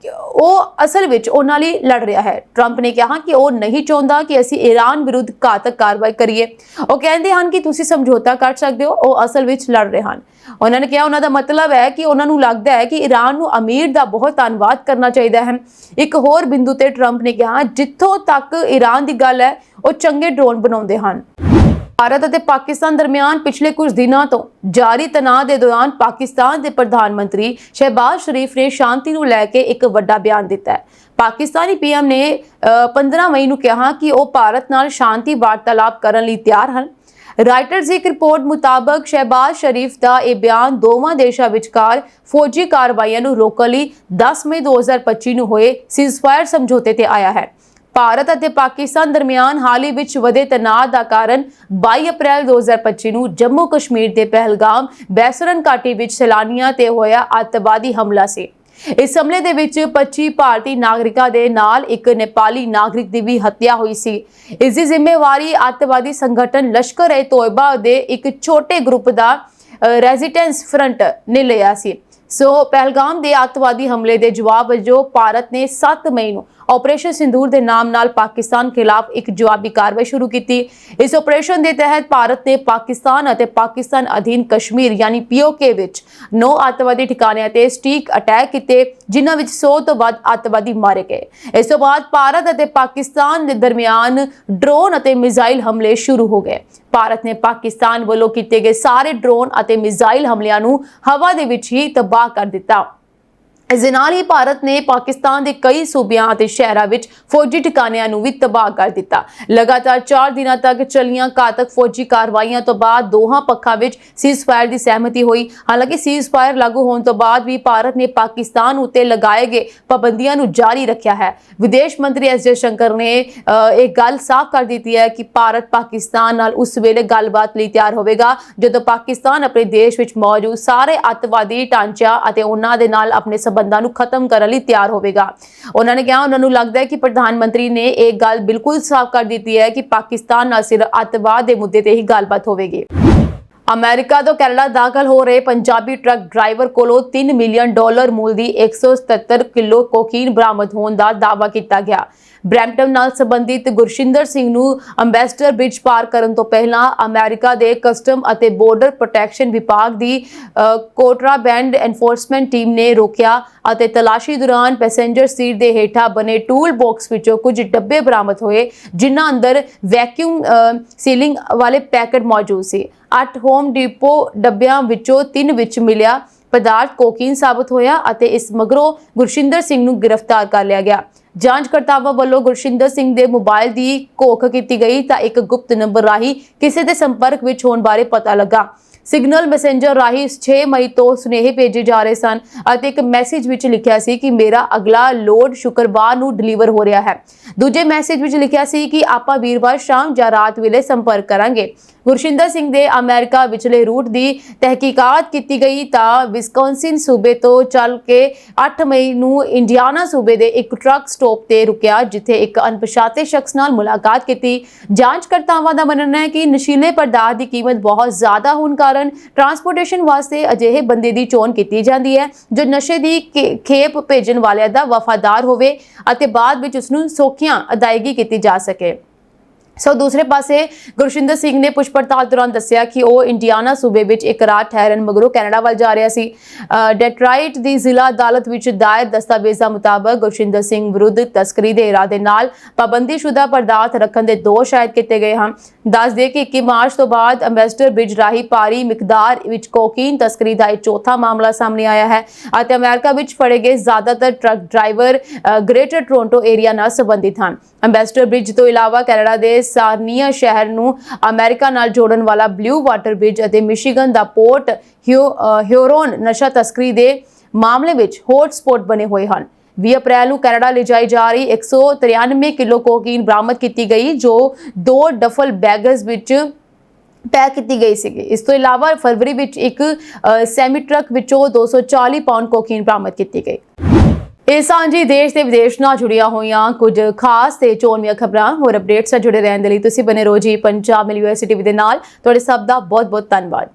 Speaker 2: ਉਹ ਅਸਲ ਵਿੱਚ ਉਹਨਾਂ ਲਈ ਲੜ ਰਿਹਾ ਹੈ। ਟਰੰਪ ਨੇ ਕਿਹਾ ਕਿ ਉਹ ਨਹੀਂ ਚਾਹੁੰਦਾ ਕਿ ਅਸੀਂ ਈਰਾਨ ਵਿਰੁੱਧ ਘਾਤਕ ਕਾਰਵਾਈ ਕਰੀਏ। ਉਹ ਕਹਿੰਦੇ ਹਨ ਕਿ ਤੁਸੀਂ ਸਮਝੌਤਾ ਕਰ ਸਕਦੇ ਹੋ, ਉਹ ਅਸਲ ਵਿੱਚ ਲੜ ਰਹੇ ਹਨ। ਉਹਨਾਂ ਨੇ ਕਿਹਾ ਉਹਨਾਂ ਦਾ ਮਤਲਬ ਹੈ ਕਿ ਉਹਨਾਂ ਨੂੰ ਲੱਗਦਾ ਹੈ ਕਿ ਈਰਾਨ ਨੂੰ ਅਮੀਰ ਦਾ ਬਹੁਤ ਧੰਨਵਾਦ ਕਰਨਾ ਚਾਹੀਦਾ ਹੈ। ਇੱਕ ਹੋਰ ਬਿੰਦੂ ਤੇ ਟਰੰਪ ਨੇ ਕਿਹਾ ਜਿੱਥੋਂ ਤੱਕ ਈਰਾਨ ਦੀ ਗੱਲ ਹੈ ਉਹ ਚੰਗੇ ਡਰੋਨ ਬਣਾਉਂਦੇ ਹਨ। ਭਾਰਤ ਅਤੇ ਪਾਕਿਸਤਾਨ ਦਰਮਿਆਨ ਪਿਛਲੇ ਕੁਝ ਦਿਨਾਂ ਤੋਂ ਜਾਰੀ ਤਣਾਅ ਦੇ ਦੌਰਾਨ ਪਾਕਿਸਤਾਨ ਦੇ ਪ੍ਰਧਾਨ ਮੰਤਰੀ ਸ਼ਹਿਬਾਜ਼ ਸ਼ਰੀਫ ਨੇ ਸ਼ਾਂਤੀ ਨੂੰ ਲੈ ਕੇ ਇੱਕ ਵੱਡਾ ਬਿਆਨ ਦਿੱਤਾ ਹੈ। ਪਾਕਿਸਤਾਨੀ ਪੀਐਮ ਨੇ 15 ਮਈ ਨੂੰ ਕਿਹਾ ਕਿ ਉਹ ਭਾਰਤ ਨਾਲ ਸ਼ਾਂਤੀ ਵਾਰਤਾਲਾਪ ਕਰਨ ਲਈ ਤਿਆਰ ਹਨ। ਰਾਇਟਰਜ਼ ਦੀ ਇੱਕ ਰਿਪੋਰਟ ਮੁਤਾਬਕ ਸ਼ਹਿਬਾਜ਼ ਸ਼ਰੀਫ ਦਾ ਇਹ ਬਿਆਨ ਦੋਵਾਂ ਦੇਸ਼ਾਂ ਵਿਚਕਾਰ ਫੌਜੀ ਕਾਰਵਾਈਆਂ ਨੂੰ ਰੋਕਣ ਲਈ 10 ਮਈ 2025 ਨੂੰ ਹੋਏ ਸੀਜ਼ਫਾਇਰ ਸਮਝੌਤੇ ਤੇ ਆਇਆ ਹੈ। ਭਾਰਤ ਅਤੇ ਪਾਕਿਸਤਾਨ ਦਰਮਿਆਨ ਹਾਲ ਹੀ ਵਿੱਚ ਵਧੇ ਤਣਾਅ ਦਾ ਕਾਰਨ 22 ਅਪ੍ਰੈਲ 2025 ਨੂੰ ਜੰਮੂ ਕਸ਼ਮੀਰ ਦੇ ਪਹਿਲਗਾਮ ਬੈਸਰਨ ਘਾਟੀ ਵਿੱਚ ਸੈਲਾਨੀਆਂ ਤੇ ਹੋਇਆ ਅੱਤਵਾਦੀ ਹਮਲਾ ਸੀ। ਇਸ ਹਮਲੇ ਦੇ ਵਿੱਚ 25 ਭਾਰਤੀ ਨਾਗਰਿਕਾਂ ਦੇ ਨਾਲ ਇੱਕ ਨੇਪਾਲੀ ਨਾਗਰਿਕ ਦੀ ਵੀ ਹੱਤਿਆ ਹੋਈ ਸੀ। ਇਸ ਦੀ ਜ਼ਿੰਮੇਵਾਰੀ ਅੱਤਵਾਦੀ ਸੰਗਠਨ ਲਸ਼ਕਰ-ਏ-ਤੋਇਬਾ ਦੇ ਇੱਕ ਛੋਟੇ ਗਰੁੱਪ ਦਾ ਰੈਜ਼ੀਸਟੈਂਸ ਫਰੰਟ ਨੇ ਲਿਆ ਸੀ। ਪਹਿਲਗਾਮ ਦੇ ਅੱਤਵਾਦੀ ਹਮਲੇ ਦੇ ਜਵਾਬ ਵਜੋਂ ਭਾਰਤ ਨੇ 7 ਮਈ ਨੂੰ ਆਪਰੇਸ਼ਨ ਸਿੰਦੂਰ ਦੇ ਨਾਮ ਨਾਲ ਪਾਕਿਸਤਾਨ ਖਿਲਾਫ ਇੱਕ ਜਵਾਬੀ ਕਾਰਵਾਈ ਸ਼ੁਰੂ ਕੀਤੀ। ਇਸ ਆਪਰੇਸ਼ਨ ਦੇ ਤਹਿਤ ਭਾਰਤ ਨੇ ਪਾਕਿਸਤਾਨ ਅਤੇ ਪਾਕਿਸਤਾਨ ਅਧੀਨ ਕਸ਼ਮੀਰ ਯਾਨੀ POK ਵਿੱਚ 9 ਅੱਤਵਾਦੀ ਠਿਕਾਣਿਆਂ ਤੇ ਸਟੀਕ ਅਟੈਕ ਕੀਤੇ, ਜਿਨ੍ਹਾਂ ਵਿੱਚ 100 ਤੋਂ ਵੱਧ ਅੱਤਵਾਦੀ ਮਾਰੇ ਗਏ। ਇਸ ਤੋਂ ਬਾਅਦ ਭਾਰਤ ਅਤੇ ਪਾਕਿਸਤਾਨ ਦੇ ਦਰਮਿਆਨ ਡਰੋਨ ਅਤੇ ਮਿਜ਼ਾਈਲ ਹਮਲੇ ਸ਼ੁਰੂ ਹੋ ਗਏ। ਭਾਰਤ ਨੇ ਪਾਕਿਸਤਾਨ ਵੱਲੋਂ ਕੀਤੇ ਗਏ ਸਾਰੇ ਡਰੋਨ ਅਤੇ ਮਿਜ਼ਾਈਲ ਹਮਲਿਆਂ ਨੂੰ ਹਵਾ ਦੇ ਵਿੱਚ ਹੀ ਤਬਾਹ ਕਰ ਦਿੱਤਾ। ਇਸ ਦੇ ਨਾਲ ਹੀ ਭਾਰਤ ਨੇ ਪਾਕਿਸਤਾਨ ਦੇ ਕਈ ਸੂਬਿਆਂ ਅਤੇ ਸ਼ਹਿਰਾਂ ਵਿੱਚ ਫੌਜੀ ਠਿਕਾਣਿਆਂ ਨੂੰ ਵੀ ਤਬਾਹ ਕਰ ਦਿੱਤਾ। ਲਗਾਤਾਰ 4 ਦਿਨਾਂ ਤੱਕ ਚੱਲੀਆਂ ਘਾਤਕ ਫੌਜੀ ਕਾਰਵਾਈਆਂ ਤੋਂ ਬਾਅਦ ਦੋਹਾਂ ਪੱਖਾਂ ਵਿੱਚ ਸੀਜ਼ਫਾਇਰ ਦੀ ਸਹਿਮਤੀ ਹੋਈ। ਹਾਲਾਂਕਿ ਸੀਜ਼ਫਾਇਰ ਲਾਗੂ ਹੋਣ ਤੋਂ ਬਾਅਦ ਵੀ ਭਾਰਤ ਨੇ ਪਾਕਿਸਤਾਨ ਉੱਤੇ ਲਗਾਏ ਗਏ ਪਾਬੰਦੀਆਂ ਨੂੰ ਜਾਰੀ ਰੱਖਿਆ ਹੈ। ਵਿਦੇਸ਼ ਮੰਤਰੀ S ਜਯਸ਼ੰਕਰ ਨੇ ਇਹ ਗੱਲ ਸਾਫ਼ ਕਰ ਦਿੱਤੀ ਹੈ ਕਿ ਭਾਰਤ ਪਾਕਿਸਤਾਨ ਨਾਲ ਉਸ ਵੇਲੇ ਗੱਲਬਾਤ ਲਈ ਤਿਆਰ ਹੋਵੇਗਾ ਜਦੋਂ ਪਾਕਿਸਤਾਨ ਆਪਣੇ ਦੇਸ਼ ਵਿੱਚ ਮੌਜੂਦ ਸਾਰੇ ਅੱਤਵਾਦੀ ਢਾਂਚਿਆਂ ਅਤੇ ਉਹਨਾਂ ਦੇ ਨਾਲ ਆਪਣੇ ਸੰਬੰਧਾਂ ਨੂੰ ਖਤਮ ਕਰਨ ਲਈ ਤਿਆਰ ਹੋਵੇਗਾ। ਉਹਨਾਂ ਨੇ ਕਿਹਾ ਉਹਨਾਂ ਨੂੰ ਲੱਗਦਾ ਹੈ ਕਿ ਪ੍ਰਧਾਨ ਮੰਤਰੀ ਨੇ ਇਹ ਗੱਲ ਬਿਲਕੁਲ ਸਾਫ਼ ਕਰ ਦਿੱਤੀ ਹੈ ਕਿ ਪਾਕਿਸਤਾਨ ਨਾਲ ਸਿਰਫ ਅੱਤਵਾਦ ਦੇ ਮੁੱਦੇ ਤੇ ਹੀ ਗੱਲਬਾਤ ਹੋਵੇਗੀ। ਅਮਰੀਕਾ ਤੋਂ ਕੈਨੇਡਾ ਦਾਖਲ ਹੋ ਰਹੇ ਪੰਜਾਬੀ ਟਰੱਕ ਡਰਾਈਵਰ ਕੋਲੋਂ $3 ਮਿਲੀਅਨ ਮੁੱਲ ਦੀ 177 ਕਿਲੋ ਕੋਕੀਨ ਬਰਾਮਦ ਹੋਣ ਦਾ ਦਾਅਵਾ ਕੀਤਾ ਗਿਆ। ਬਰੈਂਪਟਨ ਨਾਲ ਸੰਬੰਧਿਤ ਗੁਰਸ਼ਿੰਦਰ ਸਿੰਘ ਨੂੰ ਅੰਬੈਸਡਰ ਬ੍ਰਿਜ ਪਾਰ ਕਰਨ ਤੋਂ ਪਹਿਲਾਂ ਅਮਰੀਕਾ ਦੇ ਕਸਟਮ ਅਤੇ ਬਾਰਡਰ ਪ੍ਰੋਟੈਕਸ਼ਨ ਵਿਭਾਗ ਦੀ ਕੋਟਰਾਬੈਂਡ ਐਨਫੋਰਸਮੈਂਟ ਟੀਮ ਨੇ ਰੋਕਿਆ ਅਤੇ ਤਲਾਸ਼ੀ ਦੌਰਾਨ ਪੈਸੇਂਜਰ ਸੀਟ ਦੇ ਹੇਠਾਂ ਬਣੇ ਟੂਲ ਬਾਕਸ ਵਿੱਚੋਂ ਕੁਝ ਡੱਬੇ ਬਰਾਮਦ ਹੋਏ, ਜਿਨ੍ਹਾਂ ਅੰਦਰ ਵੈਕਿਊਮ ਸੀਲਿੰਗ ਵਾਲੇ ਪੈਕੇਟ ਮੌਜੂਦ ਸੀ। 8 ਹੋਮ ਡਿਪੋ ਡੱਬਿਆਂ ਵਿੱਚੋਂ 3 ਵਿੱਚ ਮਿਲਿਆ ਪਦਾਰਥ ਕੋਕੀਨ ਸਾਬਤ ਹੋਇਆ ਅਤੇ ਇਸ ਮਗਰੋਂ ਗੁਰਸ਼ਿੰਦਰ ਸਿੰਘ ਨੂੰ ਗ੍ਰਿਫਤਾਰ ਕਰ ਲਿਆ ਗਿਆ। ਜਾਂਚਕਰਤਾਵਾਂ ਵੱਲੋਂ ਗੁਰਸ਼ਿੰਦਰ ਸਿੰਘ ਦੇ ਮੋਬਾਈਲ ਦੀ ਘੋਖ ਕੀਤੀ ਗਈ ਤਾਂ ਇੱਕ ਗੁਪਤ ਨੰਬਰ ਰਾਹੀਂ ਕਿਸੇ ਦੇ ਸੰਪਰਕ ਵਿੱਚ ਹੋਣ ਬਾਰੇ ਪਤਾ ਲੱਗਾ। ਸਿਗਨਲ ਮੈਸੇਂਜਰ ਰਾਹੀਂ 6 ਮਈ ਤੋਂ ਸੁਨੇਹੇ ਭੇਜੇ ਜਾ ਰਹੇ ਸਨ ਅਤੇ ਇੱਕ ਮੈਸੇਜ ਵਿੱਚ ਲਿਖਿਆ ਸੀ ਕਿ ਮੇਰਾ ਅਗਲਾ ਲੋਡ ਸ਼ੁੱਕਰਵਾਰ ਨੂੰ ਡਿਲੀਵਰ ਹੋ ਰਿਹਾ ਹੈ। ਦੂਜੇ ਮੈਸੇਜ ਵਿੱਚ ਲਿਖਿਆ ਸੀ ਕਿ ਆਪਾਂ ਵੀਰਵਾਰ ਸ਼ਾਮ ਜਾਂ ਰਾਤ ਵੇਲੇ ਸੰਪਰਕ ਕਰਾਂਗੇ। ਗੁਰਸ਼ਿੰਦਰ ਸਿੰਘ ਦੇ ਅਮਰੀਕਾ ਵਿਚਲੇ ਰੂਟ ਦੀ ਤਹਿਕੀਕਾਤ ਕੀਤੀ ਗਈ ਤਾਂ ਵਿਸਕੌਨਸਿਨ ਸੂਬੇ ਤੋਂ ਚੱਲ ਕੇ 8 ਮਈ ਨੂੰ ਇੰਡੀਆਨਾ ਸੂਬੇ ਦੇ ਇੱਕ ਟਰੱਕ ਸਟਾਪ ਤੇ ਰੁਕਿਆ, ਜਿੱਥੇ ਇੱਕ ਅਣਪਛਾਤੇ ਸ਼ਖਸ ਨਾਲ ਮੁਲਾਕਾਤ ਕੀਤੀ। ਜਾਂਚਕਰਤਾਵਾਂ ਦਾ ਮੰਨਣਾ ਹੈ ਕਿ ਨਸ਼ੀਲੇ ਪਦਾਰਥ ਦੀ ਕੀਮਤ ਬਹੁਤ ਜ਼ਿਆਦਾ ਹੋਣ ਕਾਰਨ ਟਰਾਂਸਪੋਰਟੇਸ਼ਨ ਵਾਸਤੇ ਅਜਿਹੇ ਬੰਦੇ ਦੀ ਚੋਣ ਕੀਤੀ ਜਾਂਦੀ ਹੈ ਜੋ ਨਸ਼ੇ ਦੀ ਖੇਪ ਭੇਜਣ ਵਾਲਿਆਂ ਦਾ ਵਫਾਦਾਰ ਹੋਵੇ ਅਤੇ ਬਾਅਦ ਵਿੱਚ ਉਸ ਨੂੰ ਸੌਖਿਆਂ ਅਦਾਇਗੀ ਕੀਤੀ ਜਾ ਸਕੇ। ਦੂਸਰੇ ਪਾਸੇ ਗੁਰਸ਼ਿੰਦਰ ਸਿੰਘ ਨੇ ਪੁੱਛ ਪੜਤਾਲ ਦੌਰਾਨ ਦੱਸਿਆ ਕਿ ਉਹ ਇੰਡੀਆਨਾ ਸੂਬੇ ਵਿੱਚ ਇੱਕ ਰਾਤ ਠਹਿਰਨ ਮਗਰੋਂ ਕੈਨੇਡਾ ਵੱਲ ਜਾ ਰਿਹਾ ਸੀ। ਡੈਟਰਾਈਟ ਦੀ ਜ਼ਿਲ੍ਹਾ ਅਦਾਲਤ ਵਿੱਚ ਦਾਇਰ ਦਸਤਾਵੇਜ਼ਾਂ ਮੁਤਾਬਕ ਗੁਰਸ਼ਿੰਦਰ ਸਿੰਘ ਵਿਰੁੱਧ ਤਸਕਰੀ ਦੇ ਇਰਾਦੇ ਨਾਲ ਪਾਬੰਦੀਸ਼ੁਦਾ ਪਦਾਰਥ ਰੱਖਣ ਦੇ ਦੋਸ਼ ਆਇਦ ਕੀਤੇ ਗਏ ਹਨ। ਦੱਸ ਦੇ ਕਿ 21 ਮਾਰਚ ਤੋਂ ਬਾਅਦ ਅੰਬੈਸਡਰ ਬ੍ਰਿਜ ਰਾਹੀਂ ਭਾਰੀ ਮਿਕਦਾਰ ਵਿੱਚ ਕੋਕੀਨ ਤਸਕਰੀ ਦਾ ਇਹ ਚੌਥਾ ਮਾਮਲਾ ਸਾਹਮਣੇ ਆਇਆ ਹੈ ਅਤੇ ਅਮਰੀਕਾ ਵਿੱਚ ਫੜੇ ਗਏ ਜ਼ਿਆਦਾਤਰ truck driver greater Toronto area ਨਾਲ ਸੰਬੰਧਿਤ ਹਨ। ਅੰਬੈਸਡਰ ਬ੍ਰਿਜ ਤੋਂ ਇਲਾਵਾ ਕੈਨੇਡਾ ਦੇ ਸਾਰਨੀਆ ਸ਼ਹਿਰ ਨੂੰ ਅਮਰੀਕਾ ਨਾਲ ਜੋੜਨ ਵਾਲਾ ਬਲੂ ਵਾਟਰ ਬ੍ਰਿਜ ਅਤੇ ਮਿਸ਼ੀਗਨ ਦਾ ਪੋਰਟ ਹਿਊਰੋਨ ਨਸ਼ਾ ਤਸਕਰੀ ਦੇ ਮਾਮਲੇ ਵਿੱਚ ਹੌਟ ਸਪੌਟ ਬਣੇ ਹੋਏ ਹਨ। 20 ਅਪ੍ਰੈਲ ਨੂੰ ਕੈਨੇਡਾ ਲਿਜਾਈ ਜਾ ਰਹੀ 193 ਕਿਲੋ ਕੋਕੀਨ ਬਰਾਮਦ ਕੀਤੀ ਗਈ, ਜੋ 2 ਡਫਲ ਬੈਗਸ ਵਿੱਚ ਪੈਕ ਕੀਤੀ ਗਈ ਸੀ। ਇਸ ਤੋਂ ਇਲਾਵਾ ਫਰਵਰੀ ਵਿੱਚ ਇੱਕ ਸੈਮੀ ਟਰੱਕ ਵਿੱਚੋਂ 240 ਪਾਉਂਡ ਕੋਕੀਨ ਬਰਾਮਦ ਕੀਤੀ ਗਈ। ਇਹ ਸਾਂਝੀ ਦੇਸ਼ ਤੇ ਵਿਦੇਸ਼ ਨਾਲ ਜੁੜੀਆਂ ਹੋਈਆਂ ਕੁਝ ਖਾਸ ਤੇ ਚੋਣਵੀਆਂ ਖਬਰਾਂ ਹੋਰ ਅਪਡੇਟਸ ਨਾਲ ਜੁੜੇ ਰਹਿਣ ਦੇ ਲਈ ਤੁਸੀਂ ਬਨੇ ਰਹੋ ਜੀ ਪੰਜਾਬ ਮਿਲ ਯੂਐਸਏ ਟੀਵੀ ਦੇ ਨਾਲ। ਤੁਹਾਡੇ ਸਭ ਦਾ ਬਹੁਤ ਬਹੁਤ ਧੰਨਵਾਦ।